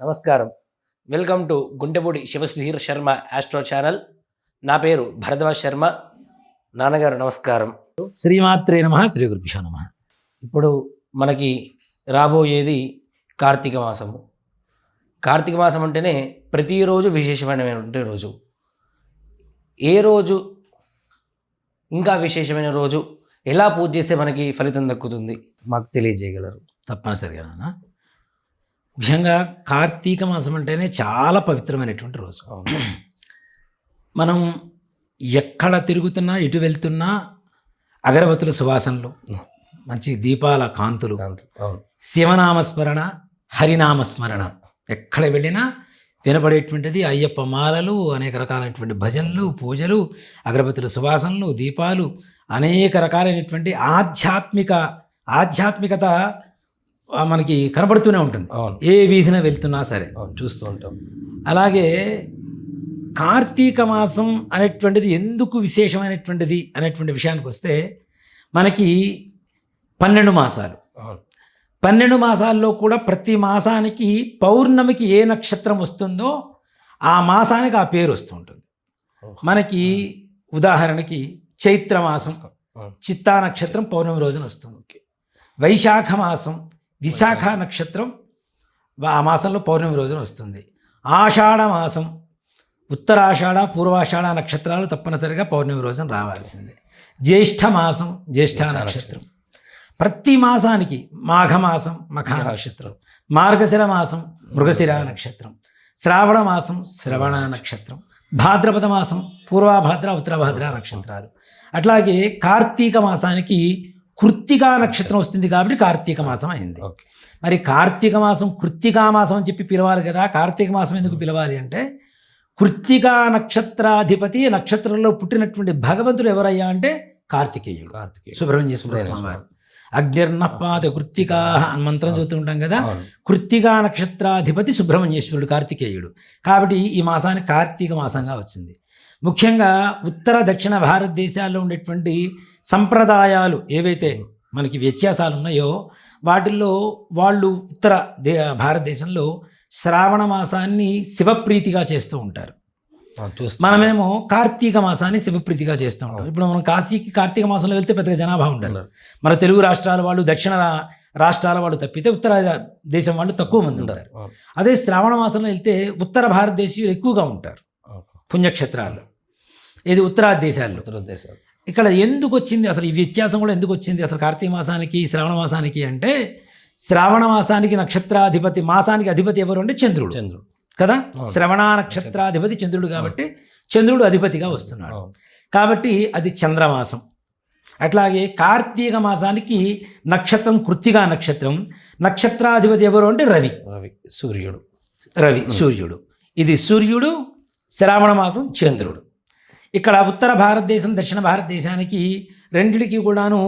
నమస్కారం. Welcome to Guntepudi Sivasudheer Sharma astro channel. నా పేరు భరద్వాజ్ శర్మ. నాన్నగారు నమస్కారం. శ్రీమాత్రే నమః. శ్రీ గురుభ్యో నమః. ఇప్పుడు మనకి రాబోయేది కార్తీక మాసము. కార్తీక మాసం అంటేనే ప్రతిరోజు విశేషమైనటువంటి రోజు. ఏ రోజు ఇంకా విశేషమైన రోజు, ఎలా పూజ చేస్తే మనకి ఫలితం దక్కుతుంది మాకు తెలియజేయగలరు? తప్పనిసరిగా నాన్న. ముఖ్యంగా కార్తీక మాసం అంటేనే చాలా పవిత్రమైనటువంటి రోజు. మనం ఎక్కడ తిరుగుతున్నా, ఎటు వెళ్తున్నా అగరబత్తుల సువాసనలు, మంచి దీపాల కాంతులు, శివనామస్మరణ, హరినామస్మరణ, ఎక్కడ వెళ్ళినా వినపడేటువంటిది. అయ్యప్ప మాలలు, అనేక రకాలైనటువంటి భజనలు, పూజలు, అగరబత్తుల సువాసనలు, దీపాలు, అనేక రకాలైనటువంటి ఆధ్యాత్మికత మనకి కనబడుతూనే ఉంటుంది. ఏ వీధిన వెళ్తున్నా సరే చూస్తూ ఉంటాం. అలాగే కార్తీక మాసం అనేటువంటిది ఎందుకు విశేషమైనటువంటిది అనేటువంటి విషయానికి వస్తే, మనకి 12 మాసాలు. 12 మాసాల్లో కూడా ప్రతి మాసానికి పౌర్ణమికి ఏ నక్షత్రం వస్తుందో ఆ మాసానికి ఆ పేరు వస్తూ ఉంటుంది. మనకి ఉదాహరణకి చైత్రమాసం చిత్తా నక్షత్రం పౌర్ణమి రోజున వస్తుంది. వైశాఖ మాసం విశాఖ నక్షత్రం ఆ మాసంలో పౌర్ణమి రోజున వస్తుంది. ఆషాఢ మాసం ఉత్తరాషాఢ, పూర్వాషాఢ నక్షత్రాలు తప్పనిసరిగా పౌర్ణమి రోజున రావాల్సిందే. జ్యేష్ఠ మాసం జ్యేష్ఠ నక్షత్రం. ప్రతి మాసానికి మాఘమాసం మఖ నక్షత్రం, మార్గశిర మాసం మృగశిర నక్షత్రం, శ్రావణ మాసం శ్రవణ నక్షత్రం, భాద్రపద మాసం పూర్వభాద్ర ఉత్తరభాద్ర నక్షత్రాలు. అట్లాగే కార్తీక మాసానికి కృత్తికా నక్షత్రం వస్తుంది కాబట్టి కార్తీక మాసం అయింది. మరి కార్తీక మాసం కృత్తికా మాసం అని చెప్పి పిలవాలి కదా. కార్తీక మాసం ఎందుకు పిలవాలి అంటే, కృత్తికా నక్షత్రాధిపతి, నక్షత్రంలో పుట్టినటువంటి భగవంతుడు ఎవరయ్యా అంటే కార్తికేయుడు. సుబ్రహ్మణ్య స్వామి వారు అగ్నిర్నపాత కృత్తికా అని మంత్రం చూస్తూ ఉంటాం కదా. కృత్తికా నక్షత్రాధిపతి సుబ్రహ్మణ్యేశ్వరుడు కార్తికేయుడు. కాబట్టి ఈ మాసాన్ని కార్తీక మాసంగా వచ్చింది. ముఖ్యంగా ఉత్తర దక్షిణ భారతదేశాల్లో ఉండేటువంటి సంప్రదాయాలు ఏవైతే మనకి వ్యత్యాసాలు ఉన్నాయో, వాటిల్లో వాళ్ళు ఉత్తర భారతదేశంలో శ్రావణ మాసాన్ని శివప్రీతిగా చేస్తూ ఉంటారు. మనమేమో కార్తీక మాసాన్ని శివప్రీతిగా చేస్తూ ఉంటాం. ఇప్పుడు మనం కాశీకి కార్తీక మాసంలో వెళ్తే పెద్దగా జనాభా ఉండరు. మన తెలుగు రాష్ట్రాల వాళ్ళు, దక్షిణ రాష్ట్రాల వాళ్ళు తప్పితే ఉత్తర దేశం వాళ్ళు తక్కువ మంది ఉంటారు. అదే శ్రావణ మాసంలో వెళ్తే ఉత్తర భారతదేశీయులు ఎక్కువగా ఉంటారు పుణ్యక్షేత్రాల్లో. ఇది ఉత్తర దేశాల్లో. ఇక్కడ ఎందుకు వచ్చింది అసలు ఈ వ్యత్యాసం కూడా ఎందుకు వచ్చింది అసలు కార్తీక మాసానికి శ్రావణ మాసానికి అంటే, శ్రావణ మాసానికి నక్షత్రాధిపతి, మాసానికి అధిపతి ఎవరు అంటే చంద్రుడు కదా. శ్రవణ నక్షత్రాధిపతి చంద్రుడు కాబట్టి చంద్రుడు అధిపతిగా వస్తున్నాడు కాబట్టి అది చంద్రమాసం. అట్లాగే కార్తీక మాసానికి నక్షత్రం కృత్తికా నక్షత్రం, నక్షత్రాధిపతి ఎవరు అంటే రవి సూర్యుడు. ఇది సూర్యుడు, శ్రావణ మాసం చంద్రుడు. ఇక్కడ ఉత్తర భారతదేశం దక్షిణ భారతదేశానికి రెండిటికి కూడాను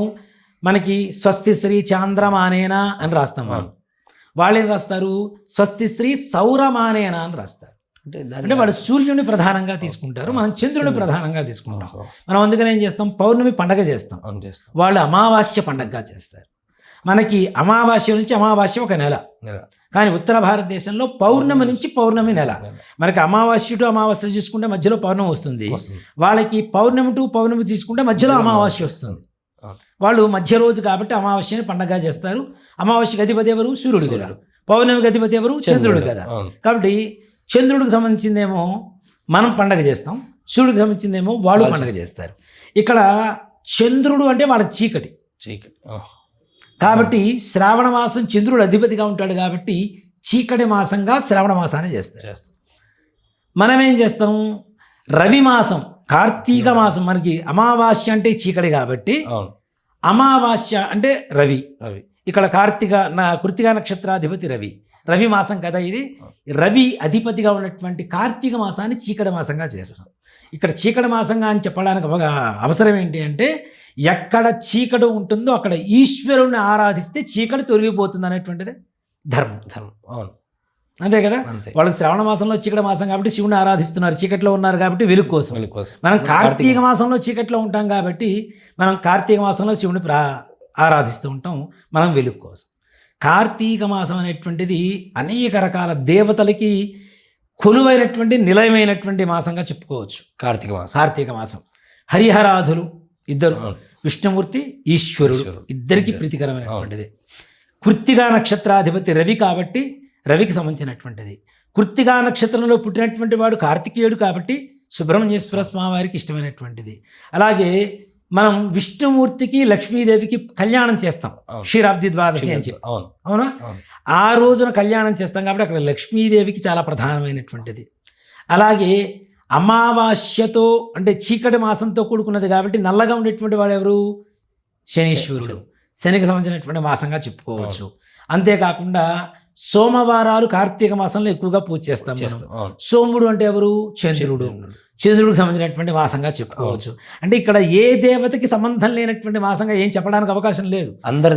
మనకి స్వస్తి శ్రీ చాంద్రమానేనా అని రాస్తాం. వాళ్ళు ఏం రాస్తారు, స్వస్తి శ్రీ సౌరమానేనా అని రాస్తారు. అంటే వాళ్ళు సూర్యుని ప్రధానంగా తీసుకుంటారు, మనం చంద్రుని ప్రధానంగా తీసుకుంటాం. మనం అందుకని ఏం చేస్తాం, పౌర్ణమి పండగ చేస్తాం, వాళ్ళు అమావాస్య పండగగా చేస్తారు. మనకి అమావాస్య నుంచి అమావాస్య ఒక నెల, కానీ ఉత్తర భారతదేశంలో పౌర్ణమి నుంచి పౌర్ణమి నెల. మనకి అమావాస్య టు అమావాస్య చూసుకుంటే మధ్యలో పౌర్ణమి వస్తుంది, వాళ్ళకి పౌర్ణమి టు పౌర్ణమి తీసుకుంటే మధ్యలో అమావాస్య వస్తుంది. వాళ్ళు మధ్య రోజు కాబట్టి అమావాస్యని పండగగా చేస్తారు. అమావాస్యకి అధిపతి ఎవరు, సూర్యుడు కదా. పౌర్ణమికి అధిపతి ఎవరు, చంద్రుడు కదా. కాబట్టి చంద్రుడికి సంబంధించిందేమో మనం పండగ చేస్తాం, సూర్యుడికి సంబంధించిందేమో వాళ్ళు పండగ చేస్తారు. ఇక్కడ చంద్రుడు అంటే వాళ్ళ చీకటి కాబట్టి శ్రావణ మాసం చంద్రుడు అధిపతిగా ఉంటాడు కాబట్టి చీకటి మాసంగా శ్రావణ మాసాన్ని చేస్తారు. మనం ఏం చేస్తాం, రవి మాసం కార్తీక మాసం, మనకి అమావాస్య అంటే చీకటి కాబట్టి అమావాస్య అంటే రవి. ఇక్కడ కృత్తికా నక్షత్రాధిపతి రవి మాసం కదా ఇది. రవి అధిపతిగా ఉన్నటువంటి కార్తీక మాసాన్ని చీకటి మాసంగా చేస్తాం. ఇక్కడ చీకటి మాసంగా అని చెప్పడానికి అవసరం ఏంటి అంటే, ఎక్కడ చీకటి ఉంటుందో అక్కడ ఈశ్వరుణ్ణి ఆరాధిస్తే చీకటి తొలగిపోతుంది అనేటువంటిది ధర్మం. అవును, అంతే కదా. వాళ్ళకి శ్రావణ మాసంలో చీకటి మాసం కాబట్టి శివుని ఆరాధిస్తున్నారు, చీకట్లో ఉన్నారు కాబట్టి వెలుగు కోసం. మనం కార్తీక మాసంలో చీకట్లో ఉంటాం కాబట్టి మనం కార్తీక మాసంలో శివుని ఆరాధిస్తూ ఉంటాం, మనం వెలుగు కోసం. కార్తీక మాసం అనేటువంటిది అనేక రకాల దేవతలకి కొలువైనటువంటి నిలయమైనటువంటి మాసంగా చెప్పుకోవచ్చు. కార్తీక మాసం హరిహరాధులు ఇద్దరు, విష్ణుమూర్తి ఈశ్వరుడు ఇద్దరికి ప్రీతికరమైనటువంటిది. కృత్తిగా నక్షత్రాధిపతి రవి కాబట్టి రవికి సంబంధించినటువంటిది. కృత్తిగా నక్షత్రంలో పుట్టినటువంటి వాడు కార్తికేయుడు కాబట్టి సుబ్రహ్మణ్యేశ్వర స్వామి వారికి ఇష్టమైనటువంటిది. అలాగే మనం విష్ణుమూర్తికి లక్ష్మీదేవికి కళ్యాణం చేస్తాం, క్షీరాబ్ది ద్వాదశి అని చెప్పి, అవునా? ఆ రోజున కళ్యాణం చేస్తాం కాబట్టి అక్కడ లక్ష్మీదేవికి చాలా ప్రధానమైనటువంటిది. అలాగే అమావాస్యతో అంటే చీకటి మాసంతో కూడుకున్నది కాబట్టి నల్లగా ఉండేటువంటి వాడు ఎవరు? శనీశ్వరుడు. శనికి సంబంధించినటువంటి మాసంగా చెప్పుకోవచ్చు. అంతేకాకుండా సోమవారాలు కార్తీక మాసంలో ఎక్కువగా పూజ చేస్తాం. సోముడు అంటే ఎవరు? చంద్రుడు. చంద్రుడికి సంబంధించినటువంటి మాసంగా చెప్పుకోవచ్చు. అంటే ఇక్కడ ఏ దేవతకి సంబంధం లేనటువంటి మాసంగా ఏం చెప్పడానికి అవకాశం లేదు. అందరి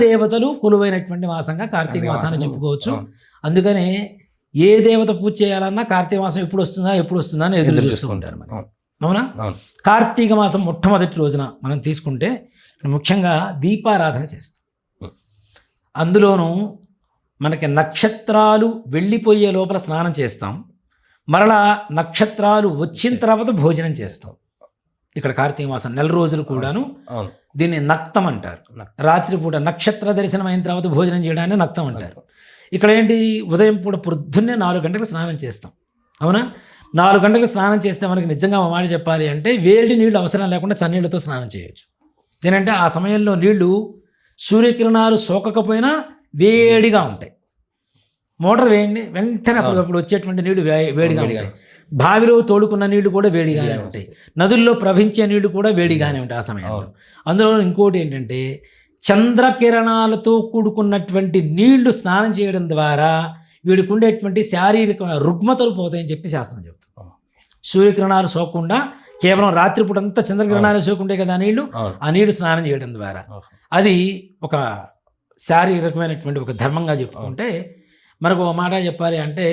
దేవతలు కొలువైనటువంటి మాసంగా కార్తీక మాసాన్ని చెప్పుకోవచ్చు. అందుకనే ఏ దేవత పూజ చేయాలన్నా కార్తీక మాసం ఎప్పుడు వస్తుందా అని ఎదురు చూస్తూ ఉంటారు. అవునా? కార్తీక మాసం మొట్టమొదటి రోజున మనం తీసుకుంటే ముఖ్యంగా దీపారాధన చేస్తాం. అందులోనూ మనకి నక్షత్రాలు వెళ్ళిపోయే లోపల స్నానం చేస్తాం, మరలా నక్షత్రాలు వచ్చిన తర్వాత భోజనం చేస్తాం. ఇక్కడ కార్తీక మాసం నెల రోజులు కూడాను దీన్ని నక్తం అంటారు. రాత్రిపూట నక్షత్ర దర్శనం అయిన తర్వాత భోజనం చేయడాన్ని నక్తం అంటారు. ఇక్కడ ఏంటి? ఉదయం పూట పొద్దున్నే 4 గంటలకు స్నానం చేస్తాం, అవునా? 4 గంటలకు స్నానం చేస్తే మనకి నిజంగా మాట చెప్పాలి అంటే వేడి నీళ్ళు అవసరం లేకుండా చన్నీళ్ళతో స్నానం చేయొచ్చు. ఏంటంటే ఆ సమయంలో నీళ్లు సూర్యకిరణాలు సోకకపోయినా వేడిగా ఉంటాయి. మోటార్ వేయండి, వెంటనే అప్పుడు వచ్చేటువంటి నీళ్లు వేడిగా ఉంటాయి. బావిలో తోడుకున్న నీళ్లు కూడా వేడిగానే ఉంటాయి. నదుల్లో ప్రవహించే నీళ్లు కూడా వేడిగానే ఉంటాయి ఆ సమయంలో. అందులో ఇంకోటి ఏంటంటే చంద్రకిరణాలతో కూడుకున్నటువంటి నీళ్లు స్నానం చేయడం ద్వారా వీడికి ఉండేటువంటి శారీరక రుగ్మతలు పోతాయని చెప్పి శాస్త్రం చెబుతుంది. సూర్యకిరణాలు సోకకుండా కేవలం రాత్రిపూట అంతా చంద్రకిరణాలు సోకుంటాయి కదా నీళ్లు, ఆ నీళ్లు స్నానం చేయడం ద్వారా అది ఒక శారీరకమైనటువంటి ఒక ధర్మంగా చెప్పుకుంటే, మనకు ఒక మాట చెప్పాలి అంటే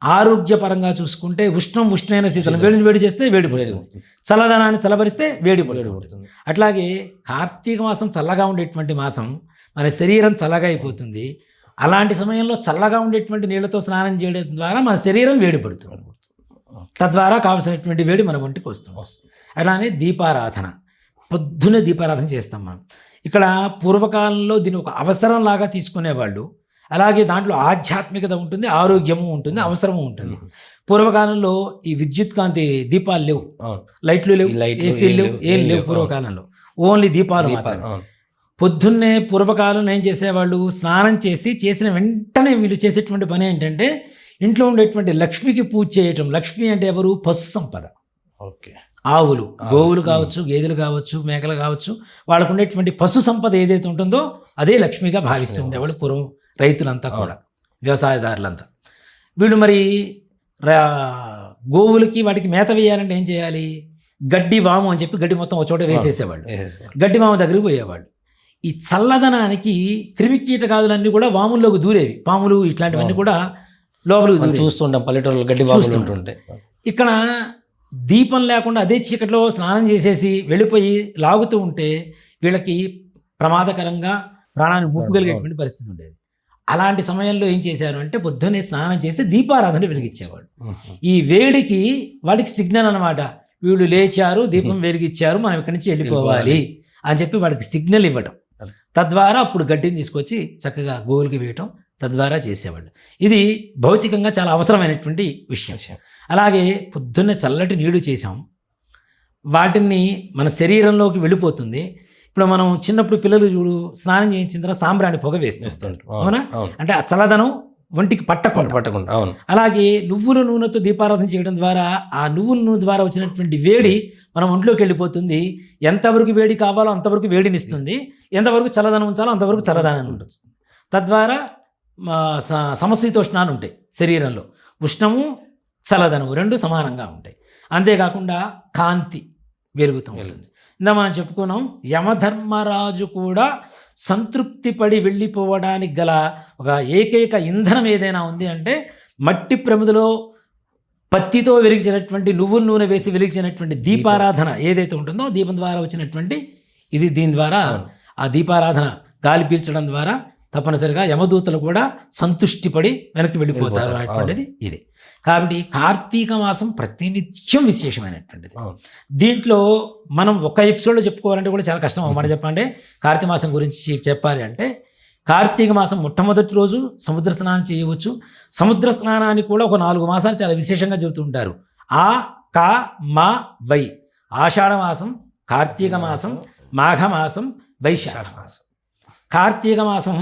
ఆరోగ్యపరంగా చూసుకుంటే ఉష్ణమైన శీతలం, వేడిని వేడి చేస్తే వేడి పడుతుంది, చల్లదనాన్ని చల్లబరిస్తే వేడి పడుతుంది. అట్లాగే కార్తీక మాసం చల్లగా ఉండేటువంటి మాసం, మన శరీరం చల్లగా అయిపోతుంది. అలాంటి సమయంలో చల్లగా ఉండేటువంటి నీళ్లతో స్నానం చేయడం ద్వారా మన శరీరం వేడి పడుతుంది, తద్వారా కావలసినటువంటి వేడి మన ఒంటికి వస్తుంది. అలానే దీపారాధన, పొద్దున్నే దీపారాధన చేస్తాం మనం. ఇక్కడ పూర్వకాలంలో దీన్ని ఒక అవసరం లాగా తీసుకునేవాళ్ళు. అలాగే దాంట్లో ఆధ్యాత్మికత ఉంటుంది, ఆరోగ్యము ఉంటుంది, అవసరము ఉంటుంది. పూర్వకాలంలో ఈ విద్యుత్ కాంతి దీపాలు లేవు, లైట్లు లేవు, ఏసీలు లేవు, ఏం లేవు. పూర్వకాలంలో ఓన్లీ దీపాలు మాత్రమే. పొద్దున్నే పూర్వకాలంలో ఏం చేసేవాళ్ళు? స్నానం చేసిన వెంటనే వీళ్ళు చేసేటువంటి పని ఏంటంటే ఇంట్లో ఉండేటువంటి లక్ష్మికి పూజ చేయటం. లక్ష్మి అంటే ఎవరు? పశు సంపద. ఆవులు, గోవులు కావచ్చు, గేదెలు కావచ్చు, మేకలు కావచ్చు, వాళ్ళకు ఉండేటువంటి పశు సంపద ఏదైతే ఉంటుందో అదే లక్ష్మిగా భావిస్తూ ఉండేవాళ్ళు పూర్వం రైతులంతా కూడా, వ్యవసాయదారులంతా. వీళ్ళు మరి గోవులకి వాటికి మేత వేయాలంటే ఏం చేయాలి? గడ్డి వాము అని చెప్పి గడ్డి మొత్తం ఒక చోట వేసేసేవాళ్ళు. గడ్డి వాము దగ్గరికి పోయేవాళ్ళు. ఈ చల్లదనానికి క్రిమికీటకాదులన్నీ కూడా వాముల్లోకి దూరేవి. పాములు ఇట్లాంటివన్నీ కూడా లోపలికి చూస్తుంటాం పల్లెటూరులో, గడ్డి చూస్తుంటుంటే. ఇక్కడ దీపం లేకుండా అదే చీకట్లో స్నానం చేసేసి వెళ్ళిపోయి లాగుతూ ఉంటే వీళ్ళకి ప్రమాదకరంగా ప్రాణాన్ని ముప్పుగలిగేటువంటి పరిస్థితి ఉండేది. అలాంటి సమయంలో ఏం చేశారు అంటే పొద్దున్నే స్నానం చేసి దీపారాధన వెలిగించేవాడు. ఈ వేడికి వాడికి సిగ్నల్ అనమాట, వీళ్ళు లేచారు, దీపం వెలిగించారు, మనం ఇక్కడి నుంచి వెళ్ళిపోవాలి అని చెప్పి వాడికి సిగ్నల్ ఇవ్వటం. తద్వారా అప్పుడు గడ్డిని తీసుకొచ్చి చక్కగా గోవులకి వేయటం, తద్వారా చేసేవాళ్ళు. ఇది భౌతికంగా చాలా అవసరమైనటువంటి విషయం. అలాగే పొద్దున్నే చల్లటి నీళ్లు చేసాం, వాటిని మన శరీరంలోకి వెళ్ళిపోతుంది. ఇప్పుడు మనం చిన్నప్పుడు పిల్లలు చూడు, స్నానం చేయించిన తర్వాత సాంబ్రాణి పొగ వేస్తుంటారు, అవునా? అంటే ఆ చల్లదనం ఒంటికి పట్టకుండా. అలాగే నువ్వుల నూనెతో దీపారాధన చేయడం ద్వారా ఆ నువ్వుల నూనె ద్వారా వచ్చినటువంటి వేడి మనం ఒంట్లోకి వెళ్ళిపోతుంది. ఎంతవరకు వేడి కావాలో అంతవరకు వేడినిస్తుంది, ఎంతవరకు చల్లదనం ఉంచాలో అంతవరకు చల్లదనం ఉంటుంది. తద్వారా సమశీతోష్ణాలు ఉంటాయి శరీరంలో, ఉష్ణము చల్లదనము రెండు సమానంగా ఉంటాయి. అంతేకాకుండా కాంతి వెలుగుతూ ఉంటుంది. ఇందా మనం చెప్పుకున్నాం, యమధర్మరాజు కూడా సంతృప్తి పడి వెళ్ళిపోవడానికి గల ఒక ఏకైక ఇంధనం ఏదైనా ఉంది అంటే మట్టి ప్రమిదలో పత్తితో వెలిగించినటువంటి నువ్వుల నూనె వేసి వెలిగించినటువంటి దీపారాధన ఏదైతే ఉంటుందో దీపం ద్వారా వచ్చినటువంటి ఇది. దీని ద్వారా ఆ దీపారాధన గాలి పీల్చడం ద్వారా తప్పనిసరిగా యమదూతలు కూడా సంతుష్టిపడి వెనక్కి వెళ్ళిపోతారు అనేటువంటిది ఇది. కాబట్టి కార్తీక మాసం ప్రతినిత్యం విశేషమైనటువంటిది. దీంట్లో మనం ఒక ఎపిసోడ్లో చెప్పుకోవాలంటే కూడా చాలా కష్టం అన్నమాట. చెప్పండి కార్తీక మాసం గురించి చెప్పాలి అంటే, కార్తీక మాసం మొట్టమొదటి రోజు సముద్ర స్నానం చేయవచ్చు. సముద్ర స్నానాన్ని కూడా ఒక 4 మాసాలు చాలా విశేషంగా చెబుతుంటారు. ఆ కా మా వై, ఆషాఢ మాసం, కార్తీక మాసం, మాఘమాసం, వైశాఖ మాసం. కార్తీక మాసం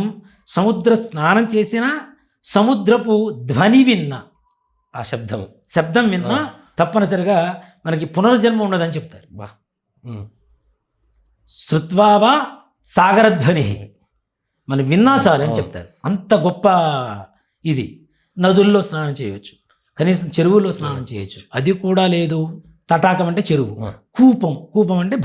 సముద్ర స్నానం చేసిన, సముద్రపు ధ్వని విన్నా, ఆ శబ్దం విన్నా తప్పనిసరిగా మనకి పునర్జన్మ ఉండదని చెప్తారు. శృత్వావా సాగరధ్వని, మనం విన్నా చాలు అని చెప్తారు. అంత గొప్ప ఇది. నదుల్లో స్నానం చేయవచ్చు, కనీసం చెరువుల్లో స్నానం చేయొచ్చు. అది కూడా లేదు, తటాకం అంటే చెరువు, కూపం అంటే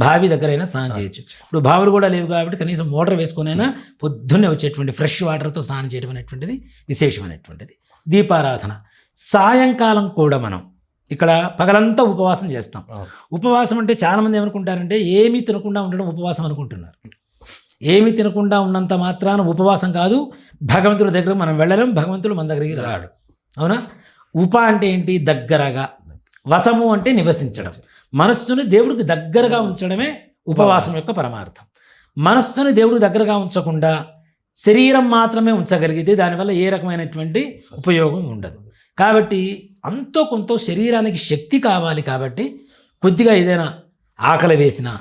బావి దగ్గరైనా స్నానం చేయొచ్చు. ఇప్పుడు బావులు కూడా లేవు కాబట్టి కనీసం మోటార్ వేసుకునైనా పొద్దున్నే వచ్చేటువంటి ఫ్రెష్ వాటర్తో స్నానం చేయడం అనేటువంటిది విశేషమైనటువంటిది. దీపారాధన సాయంకాలం కూడా మనం ఇక్కడ పగలంతా ఉపవాసం చేస్తాం. ఉపవాసం అంటే చాలామంది ఏమనుకుంటారంటే ఏమీ తినకుండా ఉండడం ఉపవాసం అనుకుంటున్నారు. ఏమీ తినకుండా ఉన్నంత మాత్రాన ఉపవాసం కాదు. భగవంతుడి దగ్గర మనం వెళ్ళలేం, భగవంతుడు మన దగ్గరికి రాడు. అవునా? ఉప అంటే ఏంటి? దగ్గరగా. వసము అంటే నివసించడం. మనస్సుని దేవుడికి దగ్గరగా ఉంచడమే ఉపవాసం యొక్క పరమార్థం. మనస్సుని దేవుడికి దగ్గరగా ఉంచకుండా శరీరం మాత్రమే ఉంచగలిగితే దానివల్ల ఏ రకమైనటువంటి ఉపయోగం ఉండదు. కాబట్టి అంతో కొంత శరీరానికి శక్తి కావాలి. కాబట్టి కొద్దిగా ఏదైనా ఆకలి వేసినా,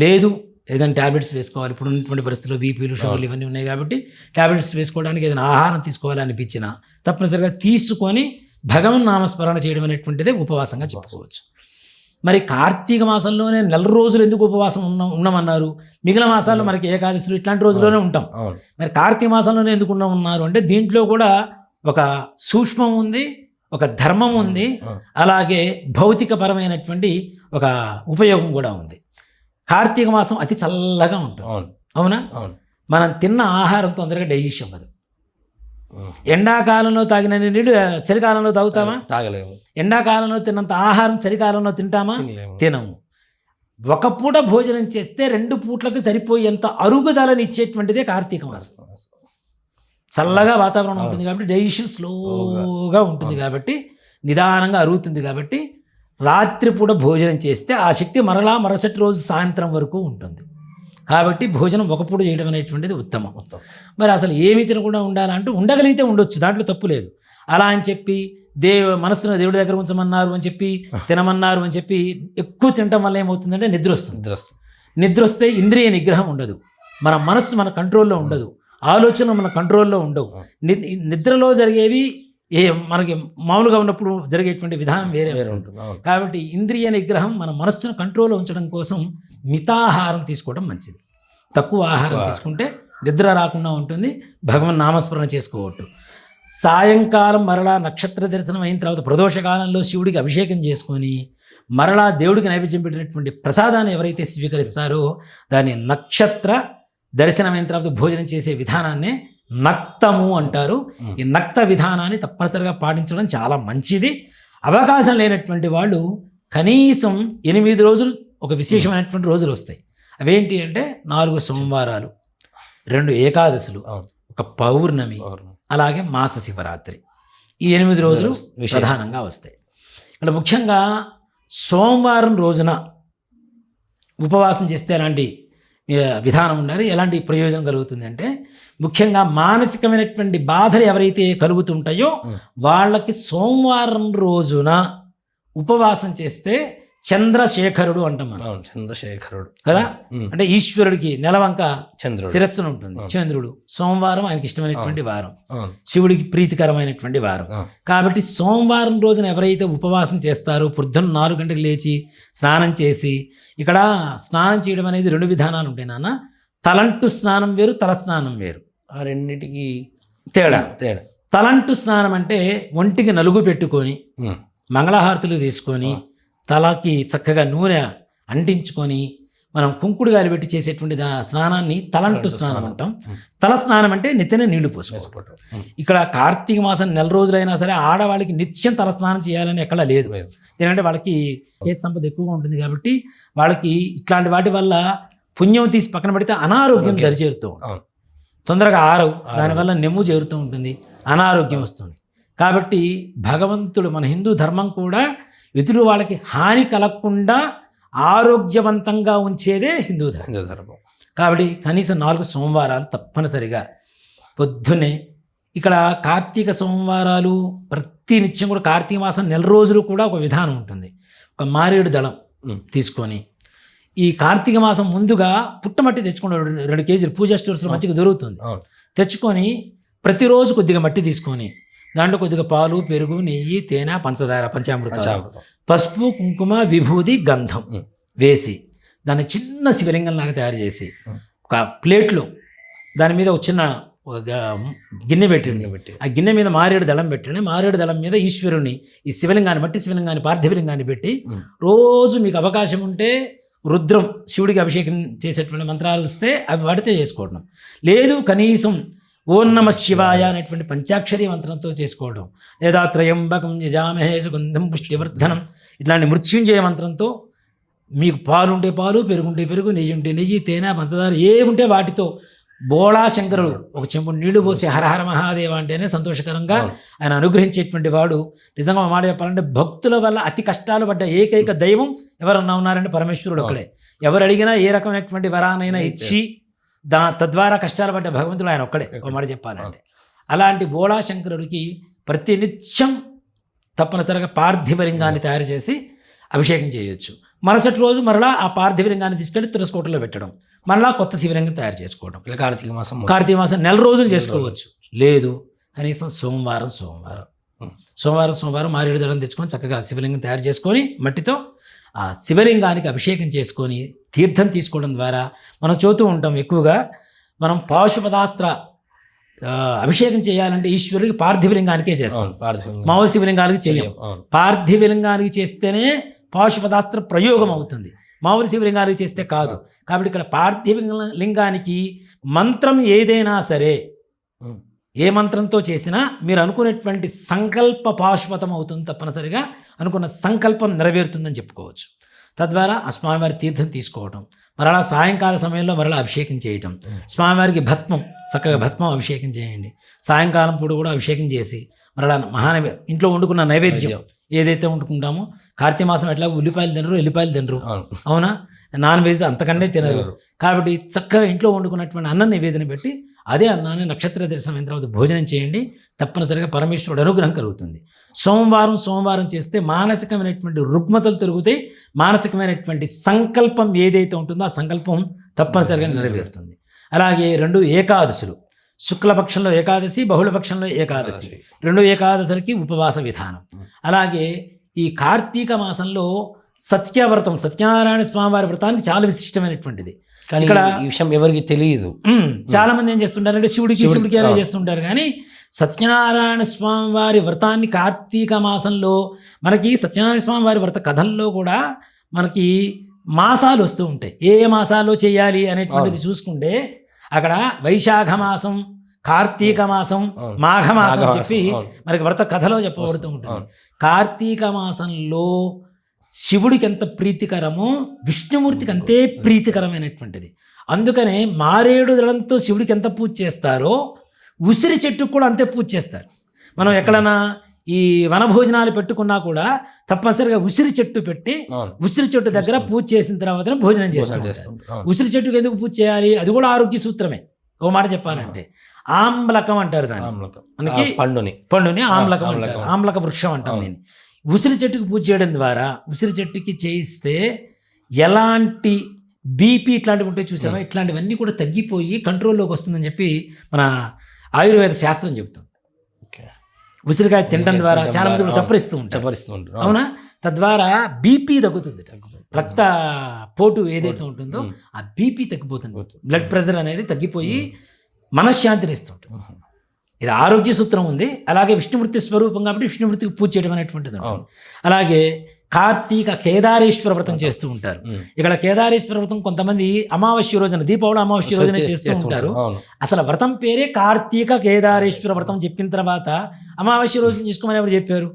లేదు ఏదైనా ట్యాబ్లెట్స్ వేసుకోవాలి, ఇప్పుడు ఉన్నటువంటి పరిస్థితుల్లో బీపీలు, షుగర్లు ఇవన్నీ ఉన్నాయి కాబట్టి ట్యాబ్లెట్స్ వేసుకోవడానికి ఏదైనా ఆహారం తీసుకోవాలనిపించినా తప్పనిసరిగా తీసుకొని భగవన్ నామస్మరణ చేయడం అనేటువంటిదే ఉపవాసంగా చెప్పుకోవచ్చు. మరి కార్తీక మాసంలోనే 4 రోజులు ఎందుకు ఉపవాసం ఉన్నామన్నారు? మిగిలిన మాసాల్లో మనకి ఏకాదశులు ఇట్లాంటి రోజుల్లోనే ఉంటాం. మరి కార్తీక మాసంలోనే ఎందుకు ఉన్నామన్నారు అంటే దీంట్లో కూడా ఒక సూక్ష్మం ఉంది, ఒక ధర్మం ఉంది, అలాగే భౌతికపరమైనటువంటి ఒక ఉపయోగం కూడా ఉంది. కార్తీక మాసం అతి చల్లగా ఉంటుంది. అవునా? మనం తిన్న ఆహారం తొందరగా డైజెషన్ అవ్వదు. ఎండాకాలంలో తాగిన నీళ్ళు చలికాలంలో తాగుతామా? తాగలేము. ఎండాకాలంలో తిన్నంత ఆహారం చలికాలంలో తింటామా? తినము. ఒక పూట భోజనం చేస్తే 2 పూట్లకు సరిపోయేంత అరుగుదలని ఇచ్చేటువంటిదే కార్తీక మాసం. చల్లగా వాతావరణం ఉంటుంది కాబట్టి డైజెషన్ స్లోగా ఉంటుంది కాబట్టి నిదానంగా అరుగుతుంది కాబట్టి రాత్రిపూట భోజనం చేస్తే ఆ శక్తి మరుసటి రోజు సాయంత్రం వరకు ఉంటుంది. కాబట్టి భోజనం ఒక పూట చేయడం అనేటువంటిది ఉత్తమం. మరి అసలు ఏమీ తినకుండా ఉండాలంటూ ఉండగలిగితే ఉండొచ్చు, దాంట్లో తప్పు లేదు. అలా అని చెప్పి మనస్సును దేవుడి దగ్గర ఉంచమన్నారు అని చెప్పి తినమన్నారు అని చెప్పి ఎక్కువ తినటం వల్ల ఏమవుతుందంటే నిద్ర వస్తుంది. నిద్ర వస్తే ఇంద్రియ నిగ్రహం ఉండదు, మన మనస్సు మన కంట్రోల్లో ఉండదు, ఆలోచన మన కంట్రోల్లో ఉండవు. నిద్రలో జరిగేవి మనకి మామూలుగా ఉన్నప్పుడు జరిగేటువంటి విధానం వేరే ఉంటుంది. కాబట్టి ఇంద్రియ నిగ్రహం మన మనస్సును కంట్రోల్లో ఉంచడం కోసం మితాహారం తీసుకోవడం మంచిది. తక్కువ ఆహారం తీసుకుంటే నిద్ర రాకుండా ఉంటుంది, భగవన్ నామస్మరణ చేసుకోవచ్చు. సాయంకాలం మరలా నక్షత్ర దర్శనం అయిన తర్వాత ప్రదోషకాలంలో శివుడికి అభిషేకం చేసుకొని మరలా దేవుడికి నైవేద్యం పెట్టినటువంటి ప్రసాదాన్ని ఎవరైతే స్వీకరిస్తారో దాన్ని నక్షత్ర దర్శనమైన తర్వాత భోజనం చేసే విధానాన్నే నక్తము అంటారు. ఈ నక్త విధానాన్ని తప్పనిసరిగా పాటించడం చాలా మంచిది. అవకాశం లేనటువంటి వాళ్ళు కనీసం 8 రోజులు ఒక విశేషమైనటువంటి రోజులు వస్తాయి. అవేంటి అంటే 4 సోమవారాలు, 2 ఏకాదశులు, ఒక పౌర్ణమి, అలాగే మాస శివరాత్రి. ఈ 8 రోజులు ప్రధానంగా వస్తాయి. ఇక్కడ ముఖ్యంగా సోమవారం రోజున ఉపవాసం చేస్తే ఎలాంటి విధానం ఉండాలి, ఎలాంటి ప్రయోజనం కలుగుతుంది అంటే ముఖ్యంగా మానసికమైనటువంటి బాధలు ఎవరైతే కలుగుతుంటాయో వాళ్ళకి సోమవారం రోజున ఉపవాసం చేస్తే చంద్రశేఖరుడు అంటాం మనం. చంద్రశేఖరుడు కదా, అంటే ఈశ్వరుడికి నెలవంక శిరస్సును ఉంటుంది చంద్రుడు. సోమవారం ఆయనకి ఇష్టమైనటువంటి వారం, శివుడికి ప్రీతికరమైనటువంటి వారం. కాబట్టి సోమవారం రోజున ఎవరైతే ఉపవాసం చేస్తారో పొద్దున్న 4 గంటలకు లేచి స్నానం చేసి, ఇక్కడ స్నానం చేయడం అనేది 2 విధానాలు ఉంటాయి నాన్న. తలంటు స్నానం వేరు, తల స్నానం వేరు. ఆ రెండింటికి తేడా. తలంటు స్నానం అంటే ఒంటికి నలుగు పెట్టుకొని మంగళహారతులు తీసుకొని తలకి చక్కగా నూనె అంటించుకొని మనం కుంకుడు గాలి పెట్టి చేసేటువంటి స్నానాన్ని తలంటు స్నానం అంటాం. తల స్నానం అంటే నెత్తిన నీళ్లు పోసుకోవడం. ఇక్కడ కార్తీక మాసం 4 రోజులైనా సరే ఆడవాళ్ళకి నిత్యం తల స్నానం చేయాలని ఎక్కడా లేదు. ఎందుకంటే వాళ్ళకి కేసు సంపద ఎక్కువగా ఉంటుంది కాబట్టి వాళ్ళకి ఇట్లాంటి వాటి వల్ల పుణ్యం తీసి పక్కన పెడితే అనారోగ్యం దరిచేరుతూ ఉంటుంది. తొందరగా ఆరవు, దానివల్ల నెమ్ము చేరుతూ ఉంటుంది, అనారోగ్యం వస్తుంది. కాబట్టి భగవంతుడు, మన హిందూ ధర్మం కూడా ఇతరులు వాళ్ళకి హాని కలగకుండా ఆరోగ్యవంతంగా ఉంచేదే హిందూ ధర్మం. కాబట్టి కనీసం 4 సోమవారాలు తప్పనిసరిగా పొద్దున్నే, ఇక్కడ కార్తీక సోమవారాలు ప్రతి నిత్యం కూడా కార్తీక మాసం నెల రోజులు కూడా ఒక విధానం ఉంటుంది. ఒక మారేడు దళం తీసుకొని ఈ కార్తీక మాసం ముందుగా పుట్టమట్టి తెచ్చుకోండి, 2 కేజీలు పూజా స్టోర్స్లో మంచిగా దొరుకుతుంది. తెచ్చుకొని ప్రతిరోజు కొద్దిగా మట్టి తీసుకొని దాంట్లో కొద్దిగా పాలు, పెరుగు, నెయ్యి, తేనె, పంచదార, పంచామృతం, పసుపు, కుంకుమ, విభూది, గంధం వేసి దాన్ని చిన్న శివలింగంలాగా తయారు చేసి ఒక ప్లేట్లో దాని మీద ఒక చిన్న గిన్నె పెట్టి ఆ గిన్నె మీద మారేడు దళం పెట్టండి. మారేడు దళం మీద ఈశ్వరుని, ఈ శివలింగాన్ని, మట్టి శివలింగాన్ని, పార్థివలింగాన్ని పెట్టి రోజు మీకు అవకాశం ఉంటే రుద్రం, శివుడికి అభిషేకం చేసేటువంటి మంత్రాలు వస్తే అవి వాడితే చేసుకోవడం, లేదు కనీసం ఓం నమ శివాయ అనేటువంటి పంచాక్షరి మంత్రంతో చేసుకోవడం, లేదా త్రయంబకం యజామహే సుగంధం పుష్టివర్ధనం ఇట్లాంటి మృత్యుంజయ మంత్రంతో, మీకు పాలుంటే పాలు, పెరుగుంటే పెరుగు, నెయ్యి ఉంటే నెయ్యి, తేనె, పంచదార ఏముంటే వాటితో బోళా శంకరుడు ఒక చెంపు నీళ్లు పోసి హరహర మహాదేవ అంటేనే సంతోషకరంగా ఆయన అనుగ్రహించేటువంటి వాడు. నిజంగా మాట చెప్పాలంటే భక్తుల వల్ల అతి కష్టాలు పడ్డ ఏకైక దైవం ఎవరన్నా ఉన్నారంటే పరమేశ్వరుడు ఒక్కడే. ఎవరు అడిగినా ఏ రకమైనటువంటి వరానైనా ఇచ్చి తద్వారా కష్టాలు పడ్డ భగవంతుడు ఆయన ఒక్కడే ఒక మాట చెప్పాలంటే. అలాంటి బోళా శంకరుడికి ప్రతినిత్యం తప్పనిసరిగా పార్థివలింగాన్ని తయారు చేసి అభిషేకం చేయొచ్చు. మరుసటి రోజు మరలా ఆ పార్థివలింగాన్ని తీసుకెళ్లి తులసికోటలో పెట్టడం, మరలా కొత్త శివలింగం తయారు చేసుకోవడం. కార్తీక మాసం నెల రోజులు చేసుకోవచ్చు. లేదు కనీసం సోమవారం మారేడు దళం తెచ్చుకొని చక్కగా శివలింగం తయారు చేసుకొని మట్టితో ఆ శివలింగానికి అభిషేకం చేసుకొని తీర్థం తీసుకోవడం ద్వారా మనం చూస్తూ ఉంటాం. ఎక్కువగా మనం పాశుపదాస్త్ర అభిషేకం చేయాలంటే ఈశ్వరుడికి పార్థివలింగానికే చేస్తాం, మామూలు శివలింగానికి చేయం. పార్థివలింగానికి చేస్తేనే పాశుపదాస్త్ర ప్రయోగం అవుతుంది, మామూలు శివలింగానికి చేస్తే కాదు. కాబట్టి ఇక్కడ పార్థివలింగానికి మంత్రం ఏదైనా సరే, ఏ మంత్రంతో చేసినా మీరు అనుకునేటువంటి సంకల్ప పాశుపతం అవుతుంది, తప్పనిసరిగా అనుకున్న సంకల్పం నెరవేరుతుందని చెప్పుకోవచ్చు. తద్వారా ఆ స్వామివారి తీర్థం తీసుకోవటం, మరలా సాయంకాల సమయంలో మరలా అభిషేకం చేయటం, స్వామివారికి భస్మం, చక్కగా భస్మం అభిషేకం చేయండి. సాయంకాలం పూట కూడా అభిషేకం చేసి మరలా ఇంట్లో వండుకున్న నైవేద్యం ఏదైతే వండుకుంటామో, కార్తీక మాసం ఎట్లా ఉల్లిపాయలు తినరు, అవునా, నాన్ వెజ్ అంతకన్నా తినరు. కాబట్టి చక్కగా ఇంట్లో వండుకున్నటువంటి అన్నం నివేదన పెట్టి అదే అన్నాన్ని నక్షత్ర దర్శనం అయిన తర్వాత భోజనం చేయండి. తప్పనిసరిగా పరమేశ్వరుడు అనుగ్రహం కలుగుతుంది. సోమవారం చేస్తే మానసికమైనటువంటి రుగ్మతలు తొలుగుతాయి. మానసికమైనటువంటి సంకల్పం ఏదైతే ఉంటుందో ఆ సంకల్పం తప్పనిసరిగా నెరవేరుతుంది. అలాగే 2 ఏకాదశులు, శుక్లపక్షంలో ఏకాదశి, బహుళపక్షంలో ఏకాదశి, 2 ఏకాదశులకి ఉపవాస విధానం. అలాగే ఈ కార్తీక మాసంలో సత్యవ్రతం, సత్యనారాయణ స్వామివారి వ్రతానికి చాలా విశిష్టమైనటువంటిది. ఇక్కడ ఈ విషయం ఎవరికి తెలియదు. చాలా మంది ఏం చేస్తుంటారంటే శివుడికి ఎలా చేస్తుంటారు, కానీ సత్యనారాయణ స్వామి వారి వ్రతాన్ని కార్తీక మాసంలో మనకి సత్యనారాయణ స్వామి వారి వ్రత కథల్లో కూడా మనకి మాసాలు వస్తూ ఉంటాయి. ఏ మాసాల్లో చేయాలి అనేటువంటిది చూసుకుంటే అక్కడ వైశాఖ మాసం, కార్తీక మాసం, మాఘమాసం చెప్పి మనకి వ్రత కథలో చెప్పబడుతూ ఉంటుంది. కార్తీక మాసంలో శివుడికి ఎంత ప్రీతికరమో విష్ణుమూర్తికి అంతే ప్రీతికరమైనటువంటిది. అందుకనే మారేడు దళంతో శివుడికి ఎంత పూజ చేస్తారో ఉసిరి చెట్టుకు కూడా అంతే పూజ చేస్తారు. మనం ఎక్కడైనా ఈ వనభోజనాలు పెట్టుకున్నా కూడా తప్పనిసరిగా ఉసిరి చెట్టు పెట్టి ఉసిరి చెట్టు దగ్గర పూజ చేసిన తర్వాతనే భోజనం చేస్తాం. ఉసిరి చెట్టుకు ఎందుకు పూజ చేయాలి? అది కూడా ఆరోగ్య సూత్రమే. ఓ మాట చెప్పాలంటే ఆమ్లకం అంటారు దాన్ని, మనకి పండుని ఆమ్లకం అంటారు, ఆమ్లక వృక్షం అంటాం దీన్ని. ఉసిరి చెట్టుకు పూజ చేయడం ద్వారా ఉసిరి చెట్టుకి చేయిస్తే ఎలాంటి బీపీ ఇట్లాంటివి ఉంటాయి చూసామా, ఇట్లాంటివన్నీ కూడా తగ్గిపోయి కంట్రోల్లోకి వస్తుందని చెప్పి మన ఆయుర్వేద శాస్త్రం చెబుతుంది. ఉసిరికాయ తినడం ద్వారా చాలా మంది కూడా చప్పరిస్తూ ఉంటారు, అవునా, తద్వారా బీపీ తగ్గుతుంది. రక్త పోటు ఏదైతే ఉంటుందో ఆ బీపీ తగ్గిపోతుంది, బ్లడ్ ప్రెషర్ అనేది తగ్గిపోయి మనశ్శాంతిని ఇస్తుంటుంది. ఇది ఆరోగ్య సూత్రం ఉంది. అలాగే విష్ణుమూర్తి స్వరూపం కాబట్టి విష్ణుమూర్తికి పూజ చేయడం అనేటువంటిది. అలాగే కార్తీక కేదారేశ్వర వ్రతం చేస్తూ ఉంటారు. ఇక్కడ కేదారేశ్వర వ్రతం కొంతమంది అమావాస్య రోజున, దీపావళి అమావాస్య రోజున చేస్తూ ఉంటారు. అసలు వ్రతం పేరే కార్తీక కేదారేశ్వర వ్రతం. చెప్పిన తర్వాత అమావాస్య రోజున చేసుకోమని ఎవరు చెప్పారు?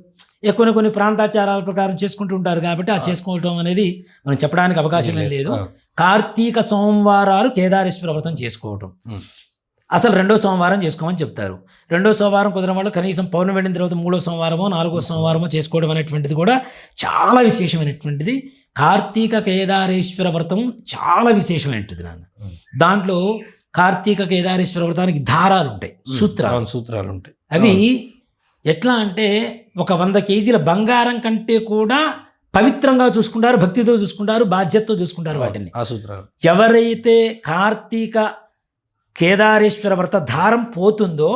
కొన్ని ప్రాంతాచారాల ప్రకారం చేసుకుంటూ ఉంటారు కాబట్టి ఆ చేసుకోవటం అనేది మనం చెప్పడానికి అవకాశం లేదు. కార్తీక సోమవారాలు కేదారేశ్వర వ్రతం చేసుకోవటం. అసలు 2వ సోమవారం చేసుకోమని చెప్తారు. 2వ సోమవారం కుదరని వాళ్ళు కనీసం పౌర్ణమి వెళ్ళిన తర్వాత 3వ సోమవారమో 4వ సోమవారమో చేసుకోవడం అనేటువంటిది కూడా చాలా విశేషమైనటువంటిది. కార్తీక కేదారేశ్వర వ్రతం చాలా విశేషమైనటువంటిది నాన్న. దాంట్లో కార్తీక కేదారేశ్వర వ్రతానికి దారాలు ఉంటాయి, సూత్రాలు ఉంటాయి. అవి ఎట్లా అంటే ఒక 100 కేజీల బంగారం కంటే కూడా పవిత్రంగా చూసుకుంటారు, భక్తితో చూసుకుంటారు, బాధ్యతతో చూసుకుంటారు వాటిని. ఆ సూత్రాలు ఎవరైతే కార్తీక కేదారేశ్వర వ్రత దారం పోతుందో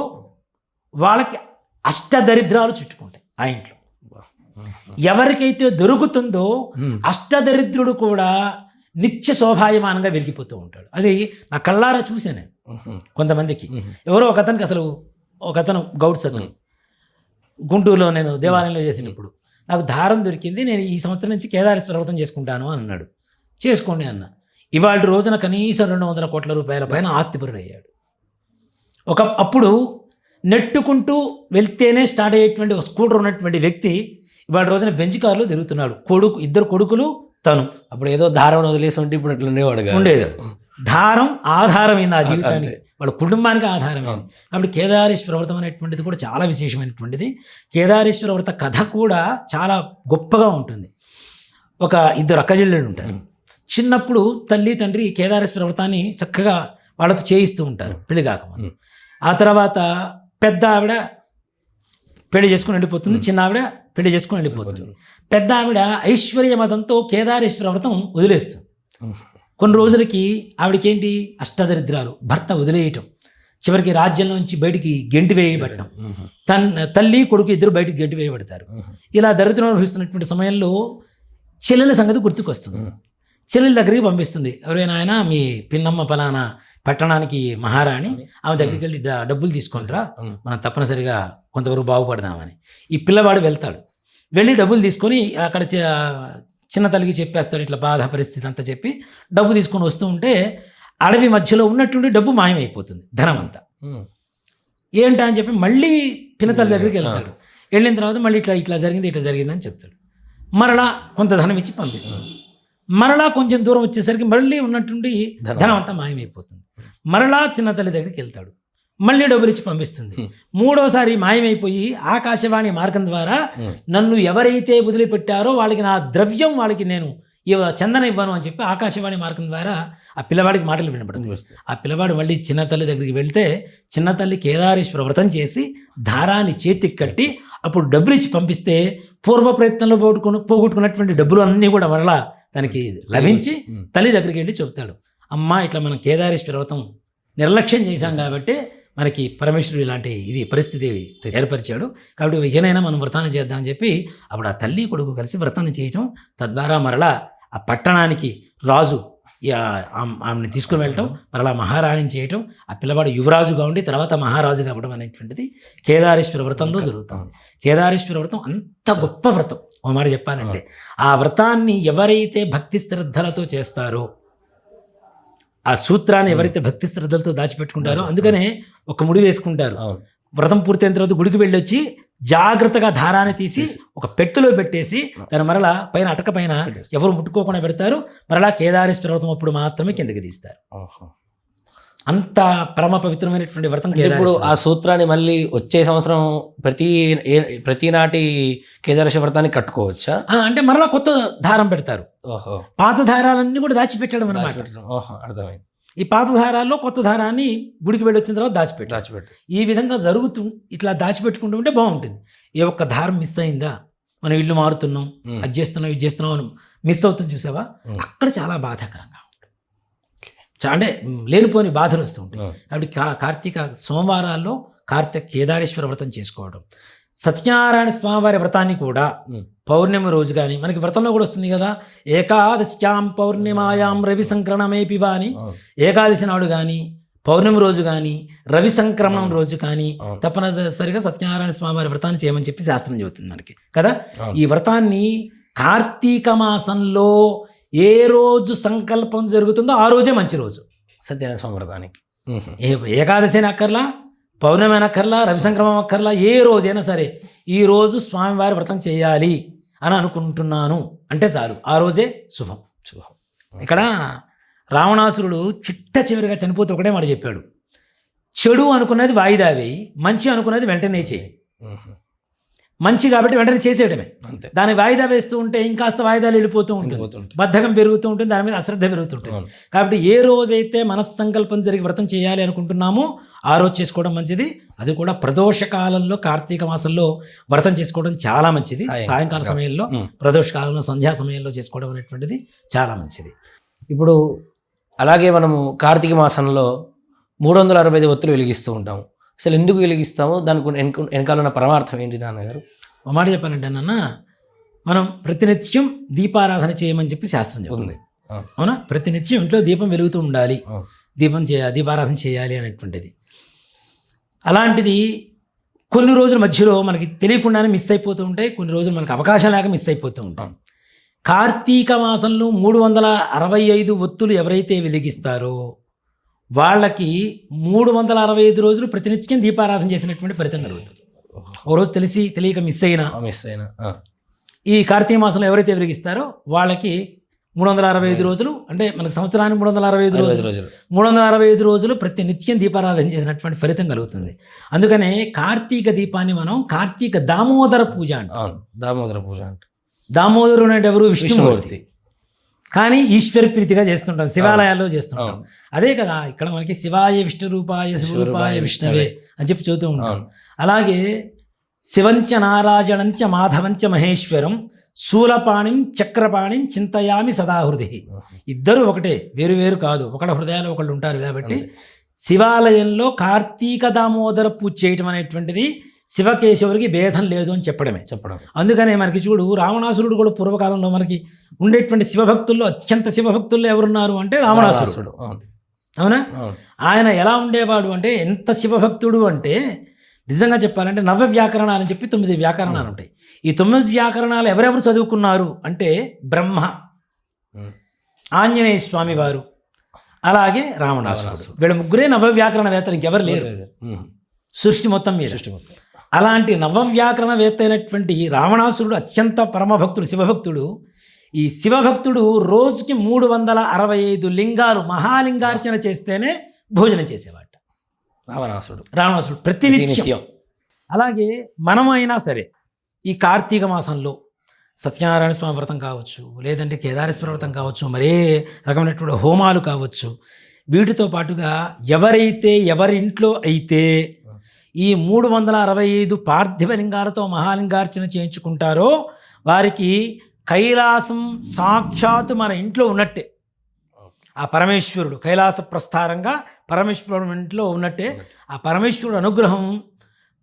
వాళ్ళకి అష్టదరిద్రాలు చుట్టుకుంటాయి ఆ ఇంట్లో. ఎవరికైతే దొరుకుతుందో అష్టదరిద్రుడు కూడా నిత్య శోభాయమానంగా వెలిగిపోతూ ఉంటాడు. అది నా కళ్ళారా చూశాను కొంతమందికి. ఎవరో ఒకతను గౌడ్స్ అతను గుంటూరులో నేను దేవాలయంలో చేసినప్పుడు నాకు దారం దొరికింది, నేను ఈ సంవత్సరం నుంచి కేదారేశ్వర వ్రతం చేసుకుంటాను అని అన్నాడు. చేసుకోండి అన్న. ఇవాళ రోజున కనీసం 200 కోట్ల రూపాయల పైన ఆస్తిపరుడు అయ్యాడు. అప్పుడు నెట్టుకుంటూ వెళ్తేనే స్టార్ట్ అయ్యేటువంటి ఒక స్కూటర్ ఉన్నటువంటి వ్యక్తి ఇవాళ రోజున బెంచ్ కారులో తిరుగుతున్నాడు. 2 కొడుకులు తను. అప్పుడు ఏదో దారం వదిలేసి ఉంటే ఇప్పుడు అట్లా ఉండేది. దారం ఆధారమైంది ఆ జీవితానికి, వాళ్ళ కుటుంబానికి ఆధారమైంది. కాబట్టి కేదారేశ్వర వ్రతం అనేటువంటిది కూడా చాలా విశేషమైనటువంటిది. కేదారేశ్వర వ్రత కథ కూడా చాలా గొప్పగా ఉంటుంది. ఒక 2 అక్కజెల్లెళ్ళు ఉంటారు. చిన్నప్పుడు తల్లి తండ్రి కేదారేశ్వర వ్రతాన్ని చక్కగా వాళ్ళతో చేయిస్తూ ఉంటారు పెళ్లి కాకముందు. ఆ తర్వాత పెద్ద ఆవిడ పెళ్లి చేసుకుని వెళ్ళిపోతుంది, చిన్న ఆవిడ పెళ్లి చేసుకుని వెళ్ళిపోతుంది. పెద్ద ఆవిడ ఐశ్వర్య మతంతో కేదారేశ్వర వ్రతం వదిలేస్తుంది. కొన్ని రోజులకి ఆవిడకి ఏంటి అష్టదరిద్రాలు, భర్త వదిలేయటం, చివరికి రాజ్యంలోంచి బయటికి గెంటి వేయబడటం, తల్లి కొడుకు 2 బయటికి గెంటి వేయబడతారు. ఇలా దరిద్రం అనుభవిస్తున్నటువంటి సమయంలో చెల్లెల సంగతి గుర్తుకొస్తుంది. చెల్లెల దగ్గరికి పంపిస్తుంది. ఎవరైనా ఆయన మీ పిన్నమ్మ పలానా పట్టణానికి మహారాణి, ఆమె దగ్గరికి వెళ్ళి డబ్బులు తీసుకుంటారా, మనం తప్పనిసరిగా కొంతవరకు బాగుపడదామని. ఈ పిల్లవాడు వెళ్తాడు. వెళ్ళి డబ్బులు తీసుకొని అక్కడ చిన్న తల్లికి చెప్పేస్తాడు, ఇట్లా బాధ పరిస్థితి అంతా చెప్పి డబ్బు తీసుకొని వస్తూ ఉంటే అడవి మధ్యలో ఉన్నటువంటి డబ్బు మాయమైపోతుంది, ధనం అంతా. ఏంటా అని చెప్పి మళ్ళీ పిన్నతల్లి దగ్గరికి వెళ్తాడు. వెళ్ళిన తర్వాత మళ్ళీ ఇట్లా జరిగింది అని చెప్తాడు. మరలా కొంత ధనం ఇచ్చి పంపిస్తాడు. మరలా కొంచెం దూరం వచ్చేసరికి మళ్ళీ ఉన్నటువంటి ధనం అంతా మాయమైపోతుంది. మరలా చిన్న తల్లి దగ్గరికి వెళ్తాడు. మళ్ళీ డబ్బులు ఇచ్చి పంపిస్తుంది. 3వసారి మాయమైపోయి ఆకాశవాణి మార్గం ద్వారా నన్ను ఎవరైతే వదిలిపెట్టారో వాళ్ళకి నా ద్రవ్యం, వాళ్ళకి నేను చందన ఇవ్వను అని చెప్పి ఆకాశవాణి మార్గం ద్వారా ఆ పిల్లవాడికి మాటలు వినపడింది. ఆ పిల్లవాడు మళ్ళీ చిన్న తల్లి దగ్గరికి వెళ్తే చిన్న తల్లి కేదారేశ్వర వ్రతం చేసి దారాన్ని చేతికి కట్టి అప్పుడు డబ్బులు ఇచ్చి పంపిస్తే పూర్వ ప్రయత్నంలో పోగొట్టుకున్నటువంటి డబ్బులు అన్నీ కూడా మరలా తనకి లభించి తల్లి దగ్గరికి వెళ్ళి చెప్తాడు, అమ్మ ఇట్లా మనం కేదారేశ్వర వ్రతం నిర్లక్ష్యం చేశాం కాబట్టి మనకి పరమేశ్వరుడు ఇలాంటి పరిస్థితి ఏర్పరిచాడు, కాబట్టి ఇకనైనా మనం వ్రతాన్ని చేద్దామని చెప్పి అప్పుడు ఆ తల్లి కొడుకు కలిసి వ్రతాన్ని చేయటం, తద్వారా మరలా ఆ పట్టణానికి రాజు ఆమెను తీసుకుని వెళ్ళటం, మరలా మహారాణిని చేయటం, ఆ పిల్లవాడు యువరాజుగా ఉండి తర్వాత మహారాజుగా అవ్వడం అనేటువంటిది కేదారేశ్వర వ్రతంలో జరుగుతుంది. కేదారేశ్వర వ్రతం అంత గొప్ప వ్రతం. ఒక మాట చెప్పాలంటే ఆ వ్రతాన్ని ఎవరైతే భక్తి శ్రద్ధలతో చేస్తారో, ఆ సూత్రాన్ని ఎవరైతే భక్తి శ్రద్ధలతో దాచిపెట్టుకుంటారో, అందుకనే ఒక ముడి వేసుకుంటారు. వ్రతం పూర్తయిన తర్వాత గుడికి వెళ్ళొచ్చి జాగ్రత్తగా దారాన్ని తీసి ఒక పెట్టెలో పెట్టేసి దాని మరలా పైన అటక పైన ఎవరు ముట్టుకోకుండా పెడతారు. మరలా కేదారేశ్వర వ్రతం అప్పుడు మాత్రమే కిందకి తీస్తారు. అంత పరమ పవిత్రమైనటువంటి వ్రతం. ఇప్పుడు ఆ సూత్రాన్ని మళ్ళీ వచ్చే సంవత్సరం ప్రతి నాటి కేదారేశ్వర వ్రతాన్ని కట్టుకోవచ్చా? అంటే మరలా కొత్త దారం పెడతారు. పాత దారాలన్నీ కూడా దాచిపెట్టడం అన్నమాట. అర్థమైంది. ఈ పాత దారాల్లో కొత్త దారాన్ని గుడికి వెళ్ళి వచ్చిన తర్వాత దాచిపెట్టారు. ఈ విధంగా ఇట్లా దాచిపెట్టుకుంటూ ఉంటే బాగుంటుంది. ఏ ఒక్క దారం మిస్ అయిందా, మనం ఇల్లు మారుతున్నాం, అది చేస్తున్నాం, ఇది చేస్తున్నాం అని మిస్ అవుతుంది చూసావా, అక్కడ చాలా బాధాకరంగా ఉంటుంది. అంటే లేనిపోని బాధలు వస్తూ ఉంటాయి. కాబట్టి కార్తీక సోమవారాల్లో కార్తీక కేదారేశ్వర వ్రతం చేసుకోవడం, సత్యనారాయణ స్వామివారి వ్రతాన్ని కూడా పౌర్ణమి రోజు కానీ మనకి వ్రతంలో కూడా వస్తుంది కదా, ఏకాదశ్యాం పౌర్ణిమాయాం రవి సంక్రమమేపివా అని. ఏకాదశి నాడు కానీ పౌర్ణమి రోజు కానీ రవి సంక్రమణం రోజు కానీ తప్పనిసరిగా సత్యనారాయణ స్వామివారి వ్రతాన్ని చేయమని చెప్పి శాస్త్రం చెబుతుంది మనకి కదా. ఈ వ్రతాన్ని కార్తీక మాసంలో ఏ రోజు సంకల్పం జరుగుతుందో ఆ రోజే మంచి రోజు సత్యనారాయణ స్వామి వ్రతానికి. ఏకాదశి అక్కర్లా, పౌర్ణమి అక్కర్లా, రవి సంక్రమం అక్కర్లా, ఏ రోజైనా సరే ఈ రోజు స్వామివారి వ్రతం చేయాలి అని అనుకుంటున్నాను అంటే చాలు, ఆ రోజే శుభం. ఇక్కడ రావణాసురుడు చిట్ట చివరిగా చనిపోతే ఒకటే మాట చెప్పాడు, చెడు అనుకున్నది వాయిదా వేయి, మంచి అనుకున్నది వెంటనే చేయి. ఉహు. మంచి కాబట్టి వెంటనే చేసేయడమే. అంతే. దాన్ని వాయిదా వేస్తూ ఉంటే ఇంకాస్త వాయిదాలు వెళ్ళిపోతూ ఉంటుంది, వెళ్ళిపోతుంటాయి. బద్ధకం పెరుగుతూ ఉంటుంది, దాని మీద అశ్రద్ధ పెరుగుతుంటుంది. అవును. కాబట్టి ఏ రోజైతే మనస్సంకల్పం జరిగి వ్రతం చేయాలి అనుకుంటున్నామో ఆ రోజు చేసుకోవడం మంచిది. అది కూడా ప్రదోష కాలంలో, కార్తీక మాసంలో వ్రతం చేసుకోవడం చాలా మంచిది. సాయంకాల సమయంలో, ప్రదోష కాలంలో, సంధ్యా సమయంలో చేసుకోవడం అనేటువంటిది చాలా మంచిది. ఇప్పుడు అలాగే మనము కార్తీక మాసంలో 365 ఒత్తులు వెలిగిస్తూ ఉంటాము. అసలు ఎందుకు వెలిగిస్తామో దానికి వెనకాల ఉన్న పరమార్థం ఏంటి నాన్నగారు? ఒక మాట చెప్పాలంటే నాన్న, మనం ప్రతినిత్యం దీపారాధన చేయమని చెప్పి శాస్త్రం చెప్తుంది. అవునా? ప్రతినిత్యం ఇంట్లో దీపం వెలుగుతూ ఉండాలి, దీపారాధన చేయాలి అనేటువంటిది. అలాంటిది కొన్ని రోజుల మధ్యలో మనకి తెలియకుండానే మిస్ అయిపోతూ ఉంటాయి, కొన్ని రోజులు మనకు అవకాశం లేక మిస్ అయిపోతూ ఉంటాం. కార్తీక మాసంలో 365 ఒత్తులు ఎవరైతే వెలిగిస్తారో వాళ్ళకి 365 రోజులు ప్రతినిత్యం దీపారాధన చేసినటువంటి ఫలితం కలుగుతుంది. ఓ రోజు తెలియక మిస్ అయినా ఈ కార్తీక మాసంలో ఎవరైతే వెలిగిస్తారో వాళ్ళకి 365 రోజులు, అంటే మనకు సంవత్సరానికి 365 రోజులు 365 రోజులు ప్రతి నిత్యం దీపారాధన చేసినటువంటి ఫలితం కలుగుతుంది. అందుకనే కార్తీక దీపాన్ని మనం కార్తీక దామోదర పూజ అంటాం. దామోదర పూజ అంటే దామోదరుడు అంటే ఎవరు? విష్ణుమూర్తి. కానీ ఈశ్వర ప్రీతిగా చేస్తుంటాం, శివాలయాల్లో చేస్తుంటాం. అదే కదా ఇక్కడ మనకి శివాయ విష్ణు రూపాయ శివరూపాయ విష్ణవే అని చెప్పి చదువుతూ ఉంటాం. అలాగే శివంచ నారాయణంచ మాధవంచ మహేశ్వరం శూలపాణిం చక్రపాణిం చింతయామి సదాహృది. ఇద్దరు ఒకటే, వేరు వేరు కాదు, ఒకళ్ళ హృదయాలు ఒకళ్ళు ఉంటారు. కాబట్టి శివాలయంలో కార్తీక దామోదర పూజ చేయటం అనేటువంటిది శివకేశవుడికి భేదం లేదు అని చెప్పడం. అందుకనే మనకి చూడు, రావణాసురుడు కూడా పూర్వకాలంలో మనకి ఉండేటువంటి శివభక్తుల్లో అత్యంత శివభక్తుల్లో ఎవరున్నారు అంటే రావణాసురుడు. అవునా? ఆయన ఎలా ఉండేవాడు అంటే, ఎంత శివభక్తుడు అంటే నిజంగా చెప్పాలంటే నవ వ్యాకరణాలు అని చెప్పి 9 వ్యాకరణాలు ఉంటాయి. ఈ 9 వ్యాకరణాలు ఎవరెవరు చదువుకున్నారు అంటే బ్రహ్మ, ఆంజనేయ స్వామి వారు, అలాగే రావణాసురుడు. వీళ్ళ ముగ్గురే నవ వ్యాకరణవేత్తలు, ఇంకెవరు లేరు సృష్టి మొత్తం మీద. అలాంటి నవవ్యాకరణవేత్త అయినటువంటి రావణాసురుడు అత్యంత పరమభక్తుడు, శివభక్తుడు. ఈ శివభక్తుడు రోజుకి 365 లింగాలు మహాలింగార్చన చేస్తేనే భోజనం చేసేవాడు రావణాసురుడు ప్రతినిత్యం. అలాగే మనమైనా సరే ఈ కార్తీక మాసంలో సత్యనారాయణ స్వామి వ్రతం కావచ్చు, లేదంటే కేదారేశ్వర వ్రతం కావచ్చు, మరే రకమైనటువంటి హోమాలు కావచ్చు, వీటితో పాటుగా ఎవరైతే ఎవరింట్లో అయితే ఈ 365 పార్థివ లింగాలతో మహాలింగార్చన చేయించుకుంటారో వారికి కైలాసం సాక్షాత్తు మన ఇంట్లో ఉన్నట్టే. ఆ పరమేశ్వరుడు కైలాస ప్రస్థానంగా పరమేశ్వరుడు ఇంట్లో ఉన్నట్టే. ఆ పరమేశ్వరుడు అనుగ్రహం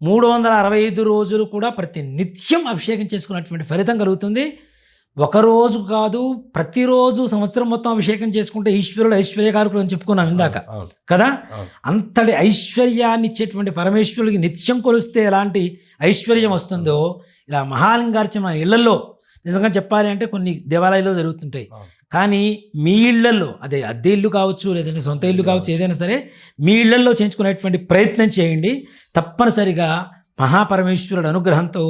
365 రోజులు కూడా ప్రతి నిత్యం అభిషేకం చేసుకున్నటువంటి ఫలితం కలుగుతుంది. ఒకరోజు కాదు, ప్రతిరోజు సంవత్సరం మొత్తం అభిషేకం చేసుకుంటే ఈశ్వరుడు ఐశ్వర్యకారకుడు అని చెప్పుకున్నాం ఇందాక కదా. అంతటి ఐశ్వర్యాన్ని ఇచ్చేటువంటి పరమేశ్వరుడికి నిత్యం కొలిస్తే ఎలాంటి ఐశ్వర్యం వస్తుందో, ఇలా మహాలింగార్చన మన ఇళ్లలో నిజంగా చెప్పాలి అంటే కొన్ని దేవాలయాల్లో జరుగుతుంటాయి. కానీ మీ ఇళ్లలో, అదే అద్దె ఇల్లు కావచ్చు, లేదంటే సొంత ఇల్లు కావచ్చు, ఏదైనా సరే మీ ఇళ్లలో చేయించుకునేటువంటి ప్రయత్నం చేయండి. తప్పనిసరిగా మహాపరమేశ్వరుడు అనుగ్రహంతో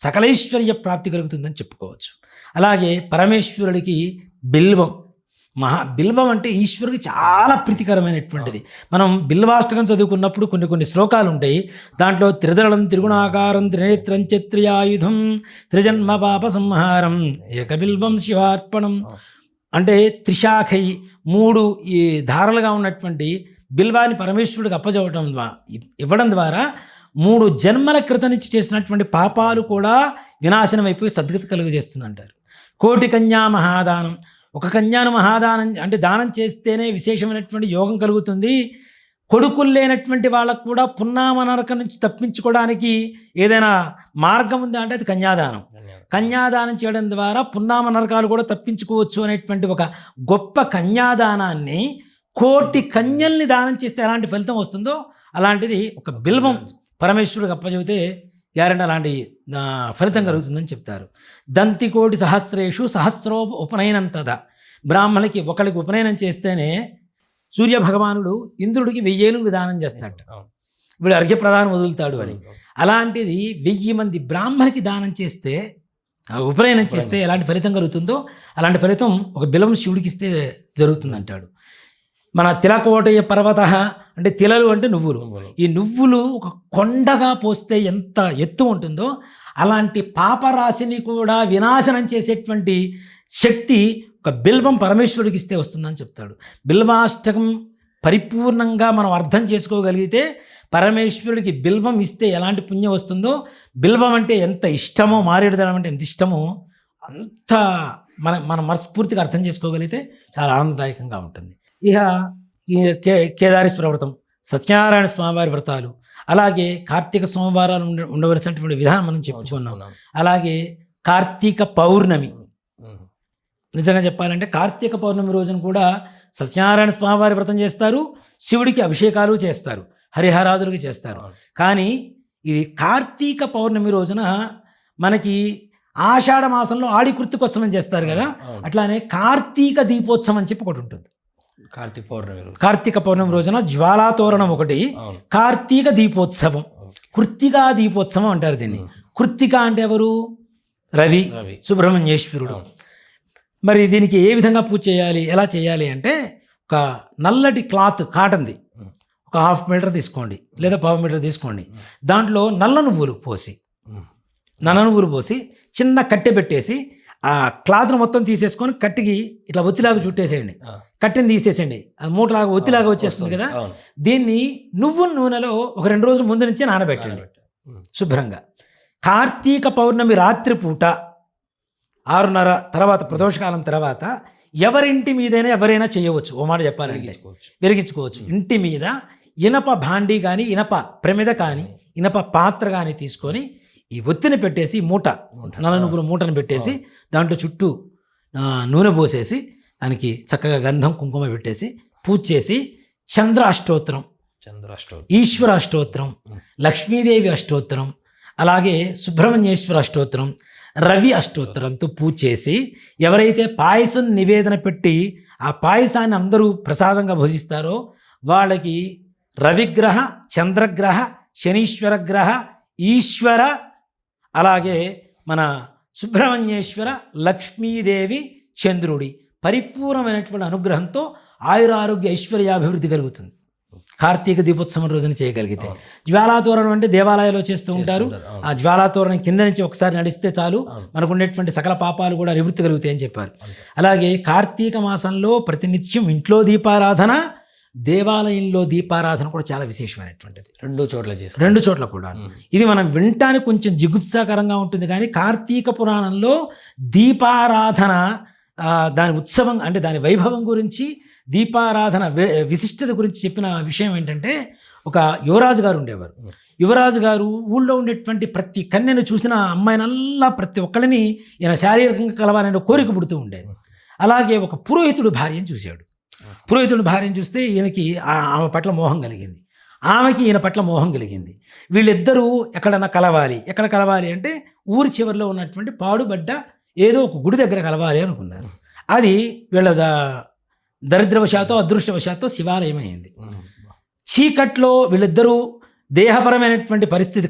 సకలైశ్వర్య ప్రాప్తి కలుగుతుందని చెప్పుకోవచ్చు. అలాగే పరమేశ్వరుడికి బిల్వం, బిల్వం అంటే ఈశ్వరుడికి చాలా ప్రీతికరమైనటువంటిది. మనం బిల్వాష్టకం చదువుకున్నప్పుడు కొన్ని శ్లోకాలు ఉంటాయి. దాంట్లో త్రిదళం త్రిగుణాకారం త్రినేత్రం చత్రియాయుధం త్రిజన్మ పాప సంహారం ఏకబిల్వం శివార్పణం అంటే త్రిశాఖై 3 ఈ ధారలుగా ఉన్నటువంటి బిల్వాన్ని పరమేశ్వరుడికి ఇవ్వడం ద్వారా 3 జన్మల క్రితం నుంచి చేసినటువంటి పాపాలు కూడా వినాశనం అయిపోయి సద్గతి కలుగజేస్తుంది అంటారు. కోటి కన్యా మహాదానం, ఒక కన్యాను మహాదానం అంటే దానం చేస్తేనే విశేషమైనటువంటి యోగం కలుగుతుంది. కొడుకులు లేనటువంటి వాళ్ళకు కూడా పున్నామ నరకం నుంచి తప్పించుకోవడానికి ఏదైనా మార్గం ఉందా అంటే అది కన్యాదానం. కన్యాదానం చేయడం ద్వారా పున్నామ నరకాలు కూడా తప్పించుకోవచ్చు అనేటువంటి ఒక గొప్ప కన్యాదానాన్ని కోటి కన్యల్ని దానం చేస్తే ఎలాంటి ఫలితం వస్తుందో అలాంటిది ఒక బిల్వం పరమేశ్వరుడికి అప్పచెబితే గ్యారెంటీ అలాంటి ఫలితం కలుగుతుందని చెప్తారు. దంతికోటి సహస్రేషు సహస్రో ఉపనయనం తదా. బ్రాహ్మణులకి ఒకరికి ఉపనయనం చేస్తేనే సూర్య భగవానుడు ఇంద్రుడికి 1000 ఏనుగులు దానం చేస్తాడు, వీడు అర్ఘ్యప్రదానం వదులుతాడు అని. అలాంటిది 1000 మంది బ్రాహ్మణికి దానం చేస్తే, ఉపనయనం చేస్తే ఎలాంటి ఫలితం కలుగుతుందో అలాంటి ఫలితం ఒక బిలం శివుడికి ఇస్తే జరుగుతుందంటాడు. మన తిలకోటయ పర్వత అంటే తిలలు అంటే నువ్వులు. ఈ నువ్వులు ఒక కొండగా పోస్తే ఎంత ఎత్తు ఉంటుందో అలాంటి పాపరాశిని కూడా వినాశనం చేసేటువంటి శక్తి ఒక బిల్వం పరమేశ్వరుడికి ఇస్తే వస్తుందని చెప్తాడు. బిల్వాష్టకం పరిపూర్ణంగా మనం అర్థం చేసుకోగలిగితే పరమేశ్వరుడికి బిల్వం ఇస్తే ఎలాంటి పుణ్యం వస్తుందో, బిల్వం అంటే ఎంత ఇష్టమో, మారేడుదలం అంటే ఎంత ఇష్టమో అంత మన మనస్ఫూర్తిగా అర్థం చేసుకోగలిగితే చాలా ఆనందదాయకంగా ఉంటుంది. ఇక ఈ కేదారేశ్వర వ్రతం, సత్యనారాయణ స్వామివారి వ్రతాలు, అలాగే కార్తీక సోమవారాలు ఉండవలసినటువంటి విధానం మనం చెప్పుకున్నాం. అలాగే కార్తీక పౌర్ణమి, నిజంగా చెప్పాలంటే కార్తీక పౌర్ణమి రోజున కూడా సత్యనారాయణ స్వామివారి వ్రతం చేస్తారు, శివుడికి అభిషేకాలు చేస్తారు, హరిహరాదులకి చేస్తారు. కానీ ఇది కార్తీక పౌర్ణమి రోజున మనకి ఆషాఢ మాసంలో ఆడి కృత్తికోత్సవం చేస్తారు కదా, అట్లానే కార్తీక దీపోత్సవం అని చెప్పి ఒకటి ఉంటుంది. కార్తీక పౌర్ణమి రోజున జ్వాలాతోరణం ఒకటి, కార్తీక దీపోత్సవం, కృత్తికా దీపోత్సవం అంటారు దీన్ని. కృత్తిక అంటే ఎవరు? రవి, సుబ్రహ్మణ్యేశ్వరుడు. మరి దీనికి ఏ విధంగా పూజ చేయాలి, ఎలా చేయాలి అంటే ఒక నల్లటి క్లాత్ కాటన్ది ఒక 1/2 మీటర్ తీసుకోండి లేదా 1/4 మీటర్ తీసుకోండి. దాంట్లో నల్ల నువ్వులు పోసి చిన్న కట్టె పెట్టేసి ఆ క్లాత్ను మొత్తం తీసేసుకొని కట్టికి ఇట్లా ఒత్తిలాగా చుట్టేసేయండి. కట్టెని తీసేసేయండి, అది మూటలాగా ఒత్తిలాగా వచ్చేస్తుంది కదా. దీన్ని నువ్వుల నూనెలో ఒక 2 రోజుల ముందు నుంచే నానబెట్టండి శుభ్రంగా. కార్తీక పౌర్ణమి రాత్రి పూట 6:30 తర్వాత ప్రదోషకాలం తర్వాత ఎవరింటి మీదైనా ఎవరైనా చేయవచ్చు. ఓ మాట చెప్పాలంటే వెలిగించుకోవచ్చు. ఇంటి మీద ఇనప భాండీ కానీ, ఇనప ప్రమిద కానీ, ఇనప పాత్ర కానీ తీసుకొని ఈ ఒత్తిని పెట్టేసి నల్ల నువ్వుల మూటను పెట్టేసి దాంట్లో చుట్టూ నూనె పోసేసి దానికి చక్కగా గంధం కుంకుమ పెట్టేసి పూజ చేసి చంద్ర అష్టోత్తరం, ఈశ్వర అష్టోత్తరం, లక్ష్మీదేవి అష్టోత్తరం, అలాగే సుబ్రహ్మణ్యేశ్వర అష్టోత్తరం, రవి అష్టోత్తరంతో పూజ చేసి ఎవరైతే పాయసం నివేదన పెట్టి ఆ పాయసాన్ని అందరూ ప్రసాదంగా భుజిస్తారో వాళ్ళకి రవిగ్రహ, చంద్రగ్రహ, శనీశ్వర గ్రహ, ఈశ్వర, అలాగే మన సుబ్రహ్మణ్యేశ్వర, లక్ష్మీదేవి, చంద్రుడి పరిపూర్ణమైనటువంటి అనుగ్రహంతో ఆయురారోగ్య ఐశ్వర్యాభివృద్ధి కలుగుతుంది కార్తీక దీపోత్సవం రోజున చేయగలిగితే. జ్వాలాతోరణం అంటే దేవాలయాల్లో చేస్తూ ఉంటారు. ఆ జ్వాలాతోరణం కింద నుంచి ఒకసారి నడిస్తే చాలు మనకు ఉండేటువంటి సకల పాపాలు కూడా నివృత్తి కలుగుతాయని చెప్పారు. అలాగే కార్తీక మాసంలో ప్రతినిత్యం ఇంట్లో దీపారాధన, దేవాలయంలో దీపారాధన కూడా చాలా విశేషమైనటువంటిది. 2 చోట్ల కూడా. ఇది మనం వినటానికి కొంచెం జిగుప్సాకరంగా ఉంటుంది, కానీ కార్తీక పురాణంలో దీపారాధన దాని ఉత్సవం అంటే దాని వైభవం గురించి, దీపారాధన విశిష్టత గురించి చెప్పిన విషయం ఏంటంటే, ఒక యువరాజు గారు ఉండేవారు. యువరాజు గారు ఊళ్ళో ఉండేటువంటి ప్రతి కన్యను చూసిన అమ్మాయినల్లా ప్రతి ఒక్కరిని ఈయన శారీరకంగా కలవాలనే కోరిక పుడుతూ ఉండేది. అలాగే ఒక పురోహితుడు భార్యను చూశాడు. పురోహితుడు భార్యను చూస్తే ఈయనకి ఆమె పట్ల మోహం కలిగింది, ఆమెకి ఈయన పట్ల మోహం కలిగింది. వీళ్ళిద్దరూ ఎక్కడన్నా కలవాలి. ఎక్కడ కలవాలి అంటే ఊరి చివరిలో ఉన్నటువంటి పాడుబడ్డ ఏదో ఒక గుడి దగ్గర కలవాలి అనుకున్నారు. అది వీళ్ళ దరిద్రవశాతో అదృష్టవశాతో శివాలయం అయింది. చీకట్లో వీళ్ళిద్దరూ దేహపరమైనటువంటి పరిస్థితి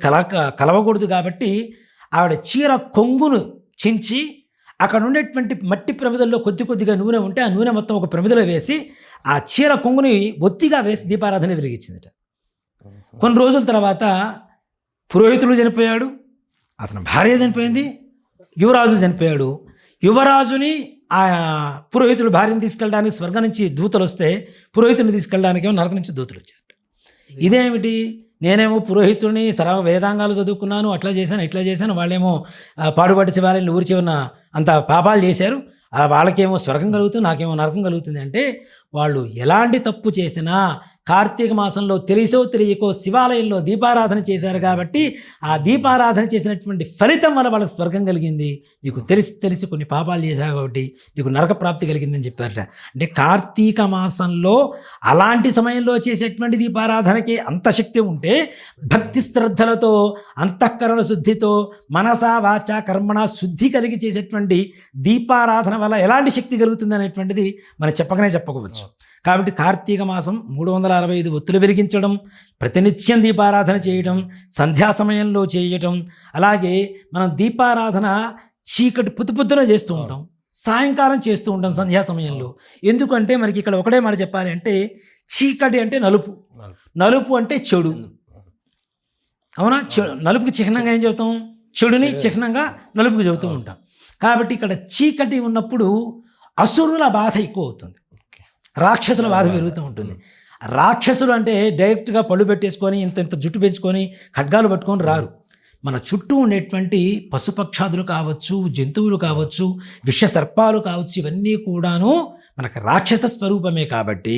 కలవకూడదు కాబట్టి ఆవిడ చీర కొంగును చించి అక్కడ ఉండేటువంటి మట్టి ప్రమిదల్లో కొద్దిగా నూనె ఉంటే ఆ నూనె మొత్తం ఒక ప్రమిదలో వేసి ఆ చీర కొంగుని ఒత్తిగా వేసి దీపారాధన వెలిగించిందట. కొన్ని రోజుల తర్వాత పురోహితుడు చనిపోయాడు, అతని భార్య చనిపోయింది, యువరాజు చనిపోయాడు. యువరాజుని ఆ పురోహితుడు భార్యను తీసుకెళ్ళడానికి స్వర్గం నుంచి దూతలు వస్తే పురోహితుడిని తీసుకెళ్ళడానికి ఏమో నరకం నుంచి దూతలు వచ్చారు. ఇదేమిటి, నేనేమో పురోహితుడిని వేదాంగాలు చదువుకున్నాను, అట్లా చేశాను ఇట్లా చేశాను, వాళ్ళేమో పాడుబడ్డ శివాలయంలో ఊరి చివరన అంత పాపాలు చేశారు, వాళ్ళకేమో స్వర్గం కలుగుతుంది, నాకేమో నరకం కలుగుతుంది అంటే వాళ్ళు ఎలాంటి తప్పు చేసినా కార్తీక మాసంలో తెలిసో తెలియకో శివాలయంలో దీపారాధన చేశారు కాబట్టి ఆ దీపారాధన చేసినటువంటి ఫలితం వల్ల వాళ్ళకి స్వర్గం కలిగింది. నీకు తెలిసి కొన్ని పాపాలు చేశావు కాబట్టి నీకు నరక ప్రాప్తి కలిగిందని చెప్పారట. అంటే కార్తీక మాసంలో అలాంటి సమయంలో చేసేటువంటి దీపారాధనకి అంత శక్తి ఉంటే భక్తి శ్రద్ధలతో అంతఃకరణ శుద్ధితో మనసా వాచ కర్మణ శుద్ధి కలిగి చేసేటువంటి దీపారాధన వల్ల ఎలాంటి శక్తి కలుగుతుంది అనేటువంటిది మనం చెప్పకపోవచ్చు. కాబట్టి కార్తీక మాసం 365 ఒత్తులు వెలిగించడం, ప్రతినిత్యం దీపారాధన చేయడం, సంధ్యా సమయంలో చేయటం, అలాగే మనం దీపారాధన చీకటి పొద్దున చేస్తూ ఉంటాం, సాయంకాలం చేస్తూ ఉంటాం సంధ్యా సమయంలో. ఎందుకంటే మనకి ఇక్కడ ఒకటే మాట చెప్పాలి అంటే, చీకటి అంటే నలుపు, నలుపు అంటే చెడు. అవునా? నలుపుకి చిహ్నంగా ఏం చెబుతాం? చెడుని చిహ్నంగా నలుపుకి చెబుతూ ఉంటాం. కాబట్టి ఇక్కడ చీకటి ఉన్నప్పుడు అసురుల బాధ ఎక్కువ అవుతుంది, రాక్షసుల బాధ పెరుగుతూ ఉంటుంది. రాక్షసులు అంటే డైరెక్ట్గా పళ్ళు పెట్టేసుకొని ఇంత జుట్టు పెంచుకొని ఖడ్గాలు పట్టుకొని రారు. మన చుట్టూ ఉండేటువంటి పశుపక్షాదులు కావచ్చు, జంతువులు కావచ్చు, విష సర్పాలు కావచ్చు, ఇవన్నీ కూడాను మనకు రాక్షస స్వరూపమే. కాబట్టి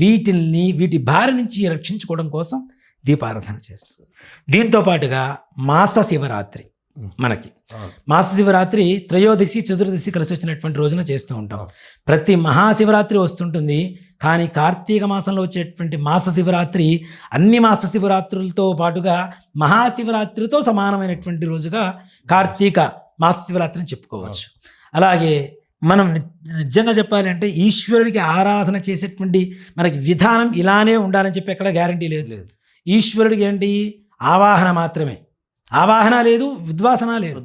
వీటి బారి నుంచి రక్షించుకోవడం కోసం దీపారాధన చేస్తుంది. దీంతో పాటుగా మాస శివరాత్రి, మనకి మాస శివరాత్రి త్రయోదశి చతుర్దశి కలిసి వచ్చినటువంటి రోజున చేస్తూ ఉంటాం. ప్రతి మహాశివరాత్రి వస్తుంటుంది, కానీ కార్తీక మాసంలో వచ్చేటువంటి మాస శివరాత్రి అన్ని మాస శివరాత్రులతో పాటుగా మహాశివరాత్రితో సమానమైనటువంటి రోజుగా కార్తీక మాస శివరాత్రిని చెప్పుకోవచ్చు. అలాగే మనం నిజంగా చెప్పాలి అంటే ఈశ్వరుడికి ఆరాధన చేసేటువంటి మనకి విధానం ఇలానే ఉండాలని చెప్పి ఎక్కడ గ్యారంటీ లేదు. ఈశ్వరుడికి ఏంటి? ఆవాహన మాత్రమే, ఆవాహన లేదు, ఉద్వాసన లేదు.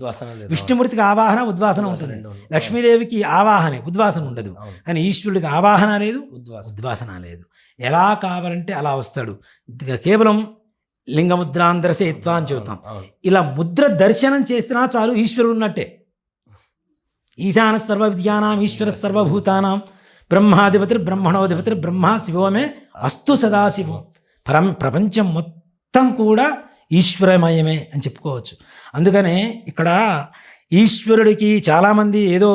విష్ణుమూర్తికి ఆవాహన ఉద్వాసన ఉంటుంది, లక్ష్మీదేవికి ఆవాహనే, ఉద్వాసన ఉండదు. కానీ ఈశ్వరుడికి ఆవాహన లేదు, ఉద్వాసన లేదు. ఎలా కావాలంటే అలా వస్తాడు. కేవలం లింగముద్రాంధ్రసేత్వ అని చెబుతాం. ఇలా ముద్ర దర్శనం చేసినా చాలు ఈశ్వరుడు ఉన్నట్టే. ఈశాన సర్వ విద్యానాం ఈశ్వర సర్వభూతానాం బ్రహ్మాధిపతి బ్రహ్మణోధిపతి బ్రహ్మ శివమే అస్తు సదాశివం. ప్రపంచం మొత్తం కూడా ఈశ్వరమయమే అని చెప్పుకోవచ్చు. అందుకనే ఇక్కడ ఈశ్వరుడికి చాలామంది ఏదో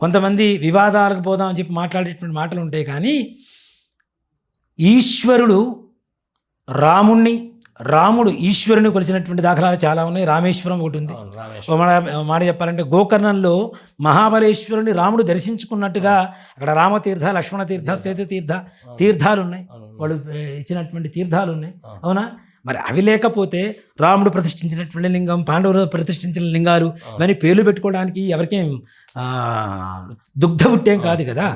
కొంతమంది వివాదాలకు పోదామని చెప్పి మాట్లాడేటువంటి మాటలు ఉంటాయి. కానీ ఈశ్వరుడు రాముడు ఈశ్వరుని కొలిచినటువంటి దాఖలాలు చాలా ఉన్నాయి. రామేశ్వరం ఒకటి ఉంది. మాట చెప్పాలంటే గోకర్ణంలో మహాబలేశ్వరుని రాముడు దర్శించుకున్నట్టుగా అక్కడ రామతీర్థ, లక్ష్మణ తీర్థ, తీర్థాలు ఉన్నాయి, వాళ్ళు ఇచ్చినటువంటి తీర్థాలు ఉన్నాయి. అవునా? మరి అవి లేకపోతే రాముడు ప్రతిష్ఠించినటువంటి లింగం, పాండవులు ప్రతిష్ఠించిన లింగాలు ఇవన్నీ పేర్లు పెట్టుకోవడానికి ఎవరికేం దుగ్ధ పుట్టేం కాదు కదా,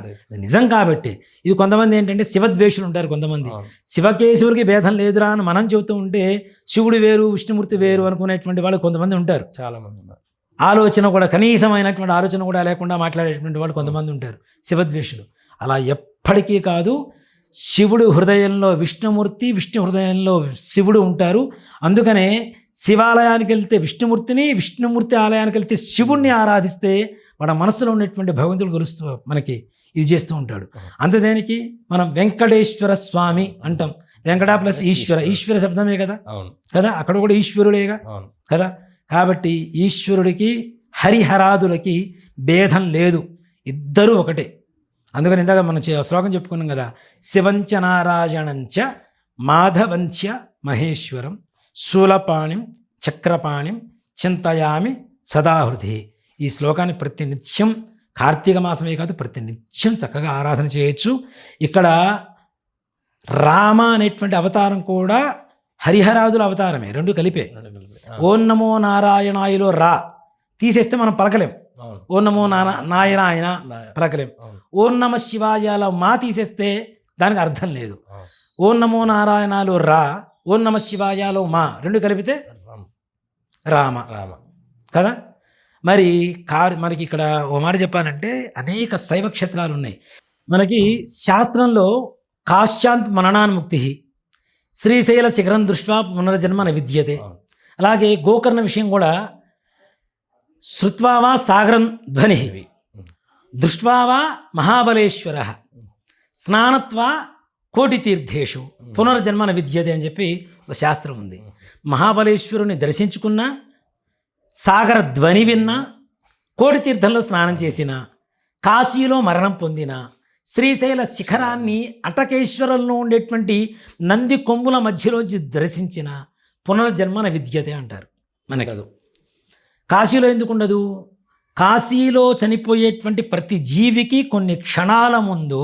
నిజం. కాబట్టి ఇది కొంతమంది ఏంటంటే శివద్వేషులు ఉంటారు. కొంతమంది శివకేశవుడికి భేదం లేదురా అని మనం చెబుతూ ఉంటే శివుడు వేరు విష్ణుమూర్తి వేరు అనుకునేటువంటి వాళ్ళు కొంతమంది ఉంటారు. చాలా మంది ఉన్నారు. ఆలోచన కూడా కనీసమైనటువంటి ఆలోచన కూడా లేకుండా మాట్లాడేటువంటి వాళ్ళు కొంతమంది ఉంటారు, శివద్వేషులు. అలా ఎప్పటికీ కాదు. శివుడు హృదయంలో విష్ణుమూర్తి, విష్ణు హృదయంలో శివుడు ఉంటారు. అందుకనే శివాలయానికి వెళ్తే విష్ణుమూర్తిని, విష్ణుమూర్తి ఆలయానికి వెళ్తే శివుణ్ణి ఆరాధిస్తే మన మనసులో ఉన్నటువంటి భగవంతుడు గెలుస్తూ మనకి ఇది చేస్తూ ఉంటాడు. అంతదేనికి మనం వెంకటేశ్వర స్వామి అంటాం. వెంకట ప్లస్ ఈశ్వర శబ్దమే కదా, అక్కడ కూడా ఈశ్వరుడేగా కదా. కాబట్టి ఈశ్వరుడికి హరిహరాదులకి భేదం లేదు, ఇద్దరూ ఒకటే. అందుకని ఇందాక మనం శ్లోకం చెప్పుకున్నాం కదా, శివంచ నారాయణంచ మాధవంచ మహేశ్వరం శూలపాణిం చక్రపాణిం చింతయామి సదాహృతి. ఈ శ్లోకాన్ని ప్రతినిత్యం కార్తీక మాసమే కాదు ప్రతినిత్యం చక్కగా ఆరాధన చేయొచ్చు. ఇక్కడ రామ అనేటువంటి అవతారం కూడా హరిహరాదుల అవతారమే, రెండు కలిపే. ఓం నమో నారాయణాయలో రా తీసేస్తే మనం పలకలేం, ఓం నమో నారాయణ పలకలేం. ఓం నమ శివాయలో మా తీసేస్తే దానికి అర్థం లేదు. ఓం నమో నారాయణలో రా, ఓం నమ శివాయలో మా రెండు కలిపితే రామ కదా. మనకి ఇక్కడ ఓ మాట చెప్పాలంటే అనేక శైవ క్షేత్రాలు ఉన్నాయి. మనకి శాస్త్రంలో కాశ్చాంత్ మననాన్ముక్తి, శ్రీశైల శిఖరం దృష్ట్యా పునర్జన్మ న విద్యతే. అలాగే గోకర్ణ విషయం కూడా శ్రుత్వా వా సాగరం ధ్వని దృష్ట్వా వా మహాబలేశ్వర స్నానత్వా కోటి తీర్థేషు పునర్జన్మ న విద్యతే అని చెప్పి ఒక శాస్త్రం ఉంది. మహాబలేశ్వరుని దర్శించుకున్నా, సాగర ధ్వని విన్నా, కోటి తీర్థంలో స్నానం చేసిన, కాశీలో మరణం పొందిన, శ్రీశైల శిఖరాన్ని అటకేశ్వరంలో ఉండేటువంటి నంది కొమ్ముల మధ్యలోంచి దర్శించిన పునర్జన్మ న విద్యతే అంటారు. మనకు కాశీలో ఎందుకు ఉండదు? కాశీలో చనిపోయేటువంటి ప్రతి జీవికి కొన్ని క్షణాల ముందు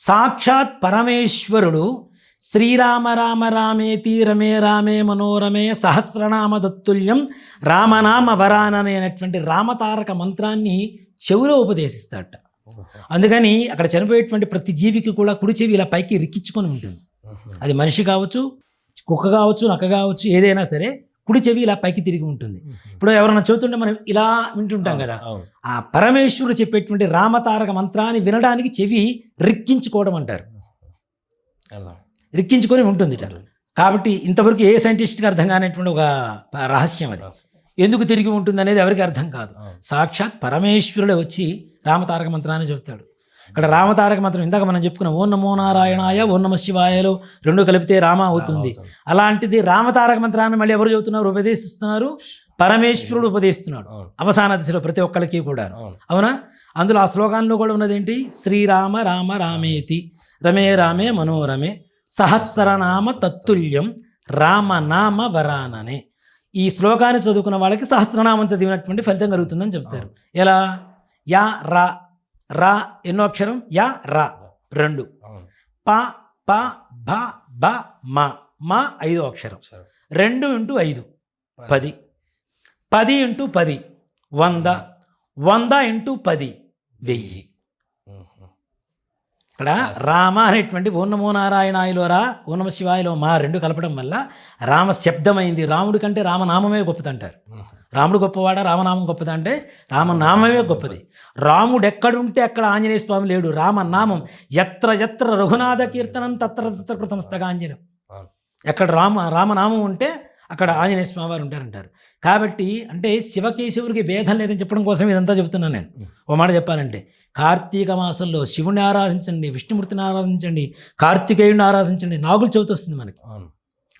సాక్షాత్ పరమేశ్వరుడు శ్రీరామ రామ రామేతి రమే రామే మనోరమే సహస్రనామ దత్తుల్యం రామనామ వరాననేటువంటి రామతారక మంత్రాన్ని చెవిలో ఉపదేశిస్తాడట. అందుకని అక్కడ చనిపోయేటువంటి ప్రతి జీవికి కూడా కుడి చెవి ఇలా పైకి రిక్కించుకొని ఉంటుంది. అది మనిషి కావచ్చు, కుక్క కావచ్చు, నక్క కావచ్చు, ఏదైనా సరే కుడి చెవి ఇలా పైకి తిరిగి ఉంటుంది. ఇప్పుడు ఎవరైనా చదువుతుంటే మనం ఇలా వింటుంటాం కదా, అవును. ఆ పరమేశ్వరుడు చెప్పేటువంటి రామతారక మంత్రాన్ని వినడానికి చెవి రిక్కించుకోవడం అంటారు. అర్థం. రిక్కించుకొని ఉంటుంది ఇట. కాబట్టి ఇంతవరకు ఏ సైంటిస్ట్కి అర్థం కానిటువంటి ఒక రహస్యం అది. ఎందుకు తిరిగి ఉంటుంది అనేది ఎవరికి అర్థం కాదు. సాక్షాత్ పరమేశ్వరుడే వచ్చి రామతారక మంత్రాన్ని చెబుతాడు. ఇక్కడ రామతారక మంత్రం ఇందాక మనం చెప్పుకున్నాం, ఓం నమో నారాయణాయ, ఓం నమ శివాయలో రెండు కలిపితే రామ అవుతుంది. అలాంటిది రామతారక మంత్రాన్ని మళ్ళీ ఎవరు చెబుతున్నారు, ఉపదేశిస్తున్నారు? పరమేశ్వరుడు ఉపదేశిస్తున్నాడు అవసాన దిశలో ప్రతి ఒక్కరికి కూడా. అవునా? అందులో ఆ శ్లోకాల్లో కూడా ఉన్నది ఏంటి? శ్రీరామ రామ రామేతి రమే రామే మనోరమే సహస్రనామ తత్తుల్యం రామనామ వరాననే. ఈ శ్లోకాన్ని చదువుకున్న వాళ్ళకి సహస్రనామం చదివినటువంటి ఫలితం కలుగుతుందని చెప్తారు. ఎలా? యా రా, రా ఎన్నో అక్షరం? యా రా 2, ప ప భ బ మా, మా 5వ అక్షరం. 2 × 5 10, 10 × 10 100, 100 × 10 1000. ఇక్కడ రామ అనేటువంటి ఓం నమో నారాయణాయలో రా, ఓం నమ శివాయలో మా 2 కలపడం వల్ల రామ శబ్దమైంది. రాముడి కంటే రామనామమే గొప్పదంటారు. రాముడు గొప్పవాడా, రామనామం గొప్పదా అంటే రామనామమే గొప్పది. రాముడు ఎక్కడుంటే అక్కడ ఆంజనేయ స్వామి లేడు. రామనామం ఎత్ర ఎత్ర రఘునాథ కీర్తనం తత్ర తత్ర కృతమస్తకాంజనం. ఎక్కడ రామనామం ఉంటే అక్కడ ఆంజనేయ స్వామి వారు ఉంటారంటారు. కాబట్టి అంటే శివకేశవుడికి భేదం లేదని చెప్పడం కోసం ఇదంతా చెబుతున్నాను నేను. ఓ మాట చెప్పాలంటే కార్తీక మాసంలో శివుని ఆరాధించండి, విష్ణుమూర్తిని ఆరాధించండి, కార్తికేయుడిని ఆరాధించండి. నాగుల చవితి వస్తుంది మనకి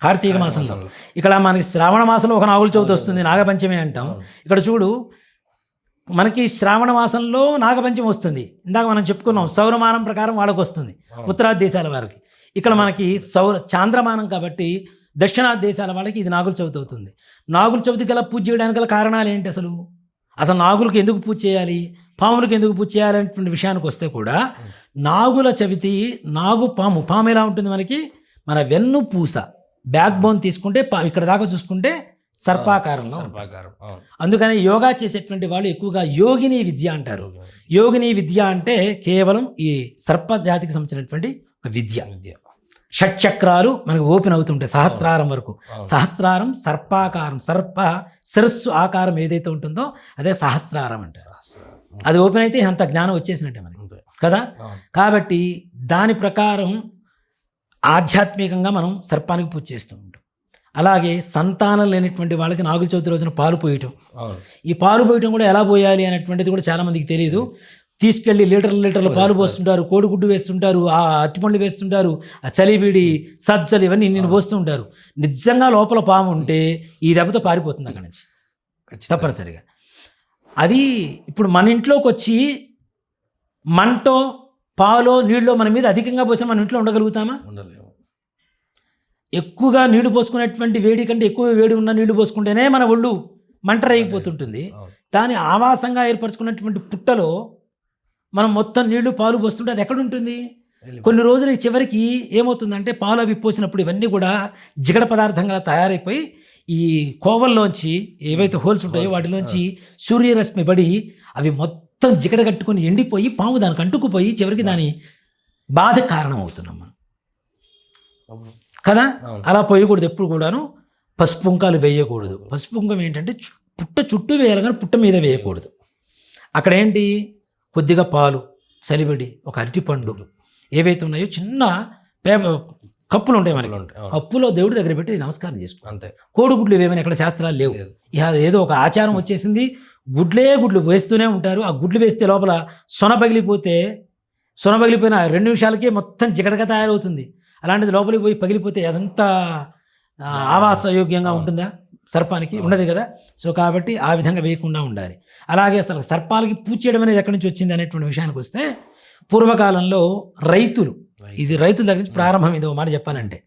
కార్తీక మాసంలో. ఇక్కడ మనకి శ్రావణ మాసంలో ఒక నాగుల చవితి వస్తుంది, నాగపంచమి అంటాం. ఇక్కడ చూడు, మనకి శ్రావణ మాసంలో నాగపంచమి వస్తుంది. ఇందాక మనం చెప్పుకున్నాం సౌరమానం ప్రకారం వాళ్ళకి వస్తుంది, ఉత్తరాది దేశాల వారికి. ఇక్కడ మనకి చాంద్రమానం కాబట్టి దక్షిణాది దేశాల వాళ్ళకి ఇది నాగుల చవితి అవుతుంది. నాగుల చవితి గల పూజ చేయడానికి గల కారణాలు ఏంటి? అసలు నాగులకి ఎందుకు పూజ చేయాలి, పాములకు ఎందుకు పూజ చేయాలి అనేటువంటి విషయానికి వస్తే కూడా నాగుల చవితి, నాగు పాము ఎలా ఉంటుంది మనకి? మన వెన్ను పూస బ్యాక్ బోన్ తీసుకుంటే ఇక్కడ దాకా చూసుకుంటే సర్పాకారంలో. అందుకని యోగా చేసేటువంటి వాళ్ళు ఎక్కువగా యోగిని విద్య అంటారు. యోగిని విద్య అంటే కేవలం ఈ సర్ప జాతికి సంబంధించినటువంటి విద్య. షట్చక్రాలు మనకు ఓపెన్ అవుతుంటాయి సహస్రారం వరకు. సహస్రారం సర్పాకారం, సర్ప శిరస్సు ఆకారం ఏదైతే ఉంటుందో అదే సహస్రారం అంటారు. అది ఓపెన్ అయితే అంత జ్ఞానం వచ్చేసినట్టే మనకి కదా. కాబట్టి దాని ప్రకారం ఆధ్యాత్మికంగా మనం సర్పానికి పూజ చేస్తూ ఉంటాం. అలాగే సంతానం లేనటువంటి వాళ్ళకి నాగుల చవితి రోజున పాలు పోయటం. ఈ పాలు పోయటం కూడా ఎలా పోయాలి అనేటువంటిది కూడా చాలామందికి తెలియదు. తీసుకెళ్ళి లీటర్ల పాలు పోస్తుంటారు, కోడిగుడ్డు వేస్తుంటారు, ఆ అట్టిపండ్లు వేస్తుంటారు, ఆ చలిబిడి సజ్జలు ఇవన్నీ నేను పోస్తూ ఉంటారు. నిజంగా లోపల పాము ఉంటే ఈ దెబ్బతో పారిపోతుంది అక్కడి నుంచి తప్పనిసరిగా. అది ఇప్పుడు మన ఇంట్లోకి వచ్చి మంటో పాలో నీళ్ళో మన మీద అధికంగా పోసిన మన ఇంట్లో ఉండగలుగుతామా? ఉండలేము. ఎక్కువగా నీళ్లు పోసుకునేటువంటి వేడి కంటే ఎక్కువ వేడి ఉన్న నీళ్లు పోసుకుంటేనే మన ఒళ్ళు మంట రేగిపోతుంటుంది. దాని ఆవాసంగా ఏర్పరచుకున్నటువంటి పుట్టలో మనం మొత్తం నీళ్లు పాలు పోస్తుంటే అది ఎక్కడ ఉంటుంది? కొన్ని రోజులు చివరికి ఏమవుతుందంటే పాలు అవి పోసినప్పుడు ఇవన్నీ కూడా జిగట పదార్థంగా తయారైపోయి ఈ కోవల్లోంచి ఏవైతే హోల్స్ ఉంటాయో వాటిలోంచి సూర్యరశ్మి పడి అవి మొత్తం జిగట కట్టుకొని ఎండిపోయి పాము దానికి అంటుకుపోయి చివరికి దాని బాధ కారణం అవుతున్నాం మనం కదా. అలా పోయకూడదు. ఎప్పుడు కూడాను పసుపు కుంకాలు వేయకూడదు. పసుపు కుంకం ఏంటంటే పుట్ట చుట్టూ వేయాలి కానీ పుట్ట మీద వేయకూడదు. అక్కడ ఏంటి? కొద్దిగా పాలు, సలిబిడి, ఒక అరటిపండు ఏవైతే ఉన్నాయో చిన్న కప్పులు ఉంటాయి మనకి, కప్పులో దేవుడి దగ్గర పెట్టి నమస్కారం చేసుకో అంతే. కోడిగుడ్లు ఏమైనా ఎక్కడ శాస్త్రాలు లేవు. ఇక ఏదో ఒక ఆచారం వచ్చేసింది, గుడ్లు వేస్తూనే ఉంటారు. ఆ గుడ్లు వేస్తే లోపల సొన పగిలిపోయిన 2 నిమిషాలకే మొత్తం జిగటగా తయారవుతుంది. అలాంటిది లోపలికి పోయి పగిలిపోతే అదంతా ఆవాసయోగ్యంగా ఉంటుందా? సర్పానికి ఉండదు కదా. సో కాబట్టి ఆ విధంగా వేయకుండా ఉండాలి. అలాగే అసలు సర్పాలకి పూజ చేయడం అనేది ఎక్కడి నుంచి వచ్చింది అనేటువంటి విషయానికి వస్తే పూర్వకాలంలో రైతుల దగ్గర నుంచి ప్రారంభమైంది. ఒక మాట చెప్పాలంటే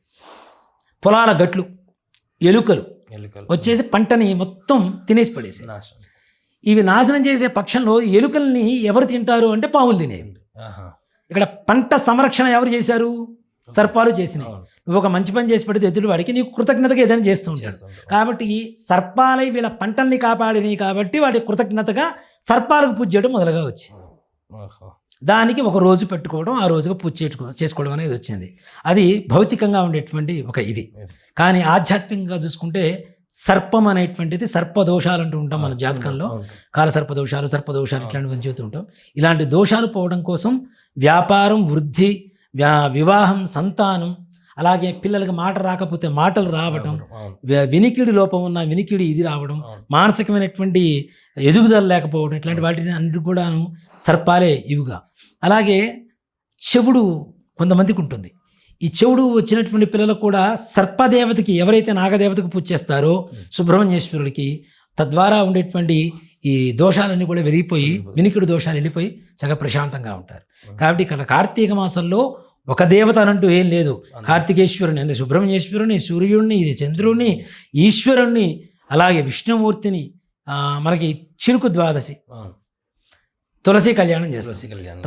పొలాల గట్లు ఎలుకలు వచ్చేసి పంటని మొత్తం తినేసి పడేసి, ఇవి నాశనం చేసే పక్షంలో ఎలుకల్ని ఎవరు తింటారు అంటే పాములు తినేవి. ఇక్కడ పంట సంరక్షణ ఎవరు చేశారు? సర్పాలు చేసినాయి. నువ్వు ఒక మంచి పని చేసి పెడితే ఎదుటి వాడికి నీకు కృతజ్ఞతగా ఏదైనా చేస్తూ ఉంటాడు. కాబట్టి సర్పాలై వీళ్ళ పంటల్ని కాపాడినాయి కాబట్టి వాటి కృతజ్ఞతగా సర్పాలకు పూజ చేయడం మొదలుగా వచ్చింది. దానికి ఒక రోజు పెట్టుకోవడం, ఆ రోజుగా పూజ చేసుకోవడం అనేది వచ్చింది. అది భౌతికంగా ఉండేటువంటి ఒక ఇది. కానీ ఆధ్యాత్మికంగా చూసుకుంటే సర్పం అనేటువంటిది సర్పదోషాలు అంటూ ఉంటాం మన జాతకంలో. కాల సర్పదోషాలు, సర్పదోషాలు ఇట్లాంటివి చెబుతూ ఉంటాం. ఇలాంటి దోషాలు పోవడం కోసం వ్యాపారం, వృద్ధి, వివాహం, సంతానం, అలాగే పిల్లలకి మాట రాకపోతే మాటలు రావడం, వినికిడి లోపం ఉన్న వినికిడి ఇది రావడం, మానసికమైనటువంటి ఎదుగుదల లేకపోవడం, ఇట్లాంటి వాటిని అన్నిటి కూడాను సర్పాలే ఇవిగా. అలాగే చెవుడు కొంతమందికి ఉంటుంది. ఈ చెవుడు వచ్చినటువంటి పిల్లలకు కూడా సర్పదేవతకి, ఎవరైతే నాగదేవతకు పూజ చేస్తారో సుబ్రహ్మణ్యేశ్వరుడికి, తద్వారా ఉండేటువంటి ఈ దోషాలన్నీ కూడా వెలిగిపోయి, వినికిడి దోషాలు వెళ్ళిపోయి చక్కగా ప్రశాంతంగా ఉంటారు. కాబట్టి ఇక్కడ కార్తీక మాసంలో ఒక దేవత అనంటూ ఏం లేదు. కార్తికేశ్వరుని అంటే సుబ్రహ్మణ్యేశ్వరుని, సూర్యుడిని, చంద్రుడిని, ఈశ్వరుణ్ణి, అలాగే విష్ణుమూర్తిని, మనకి చిరుకు ద్వాదశి తులసి కళ్యాణం చేస్తాం.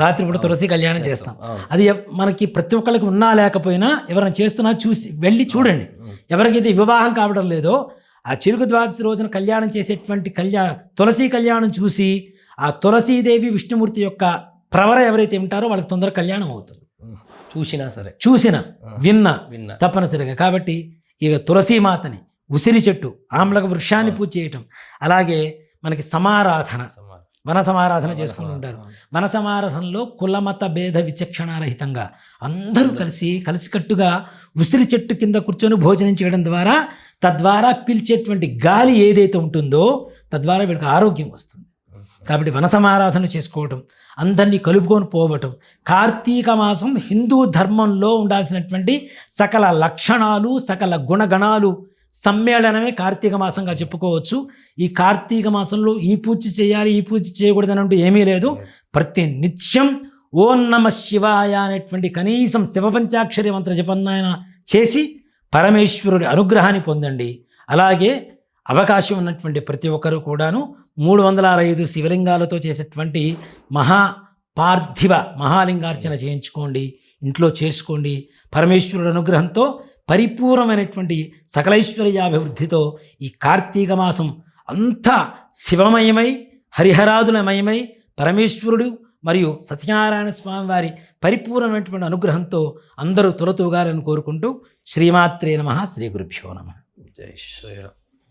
రాత్రిపూట తులసి కళ్యాణం చేస్తాం. అది మనకి ప్రతి ఒక్కరికి ఉన్నా లేకపోయినా ఎవరైనా చేస్తున్నా చూసి వెళ్ళి చూడండి. ఎవరికైతే వివాహం కావడం లేదో ఆ చిరుకు ద్వాదశి రోజున కళ్యాణం చేసేటువంటి తులసి కళ్యాణం చూసి ఆ తులసీదేవి విష్ణుమూర్తి యొక్క ప్రవర ఎవరైతే ఉంటారో వాళ్ళకి తొందరగా కళ్యాణం అవుతుంది. చూసిన విన్నా తప్పనిసరిగా. కాబట్టి ఇక తులసీమాతని, ఉసిరి చెట్టు, ఆమ్లక వృక్షాన్ని పూజ చేయటం, అలాగే మనకి సమారాధన, వన సమారాధన చేసుకుంటూ ఉంటారు. వన సమారాధనలో కులమత భేద విచక్షణారహితంగా అందరూ కలిసికట్టుగా ఉసిరి చెట్టు కింద కూర్చొని భోజనం చేయడం ద్వారా, తద్వారా పీల్చేటువంటి గాలి ఏదైతే ఉంటుందో తద్వారా వీళ్ళకి ఆరోగ్యం వస్తుంది. కాబట్టి వన సమారాధన చేసుకోవటం, అందరినీ కలుపుకొని పోవటం. కార్తీక మాసం హిందూ ధర్మంలో ఉండాల్సినటువంటి సకల లక్షణాలు, సకల గుణగణాలు సమ్మేళనమే కార్తీక మాసంగా చెప్పుకోవచ్చు. ఈ కార్తీక మాసంలో ఈ పూజ చేయాలి, ఈ పూజ చేయకూడదు అని ఏమీ లేదు. ప్రతి నిత్యం ఓం నమ శివాయ అనేటువంటి కనీసం శివపంచాక్షరి మంత్ర జపన్నాయన చేసి పరమేశ్వరుడి అనుగ్రహాన్ని పొందండి. అలాగే అవకాశం ఉన్నటువంటి ప్రతి ఒక్కరూ కూడాను 365 శివలింగాలతో చేసేటువంటి పార్థివ మహాలింగార్చన చేయించుకోండి, ఇంట్లో చేసుకోండి. పరమేశ్వరుడి అనుగ్రహంతో పరిపూర్ణమైనటువంటి సకలైశ్వర్యాభివృద్ధితో ఈ కార్తీక మాసం అంతా శివమయమై, హరిహరాదులమయమై, పరమేశ్వరుడు మరియు సత్యనారాయణ స్వామి వారి పరిపూర్ణమైనటువంటి అనుగ్రహంతో అందరూ తొలతూగాలని కోరుకుంటూ శ్రీమాత్రే నమః. శ్రీ గురుభ్యో నమః. జై శ్రీరామ్.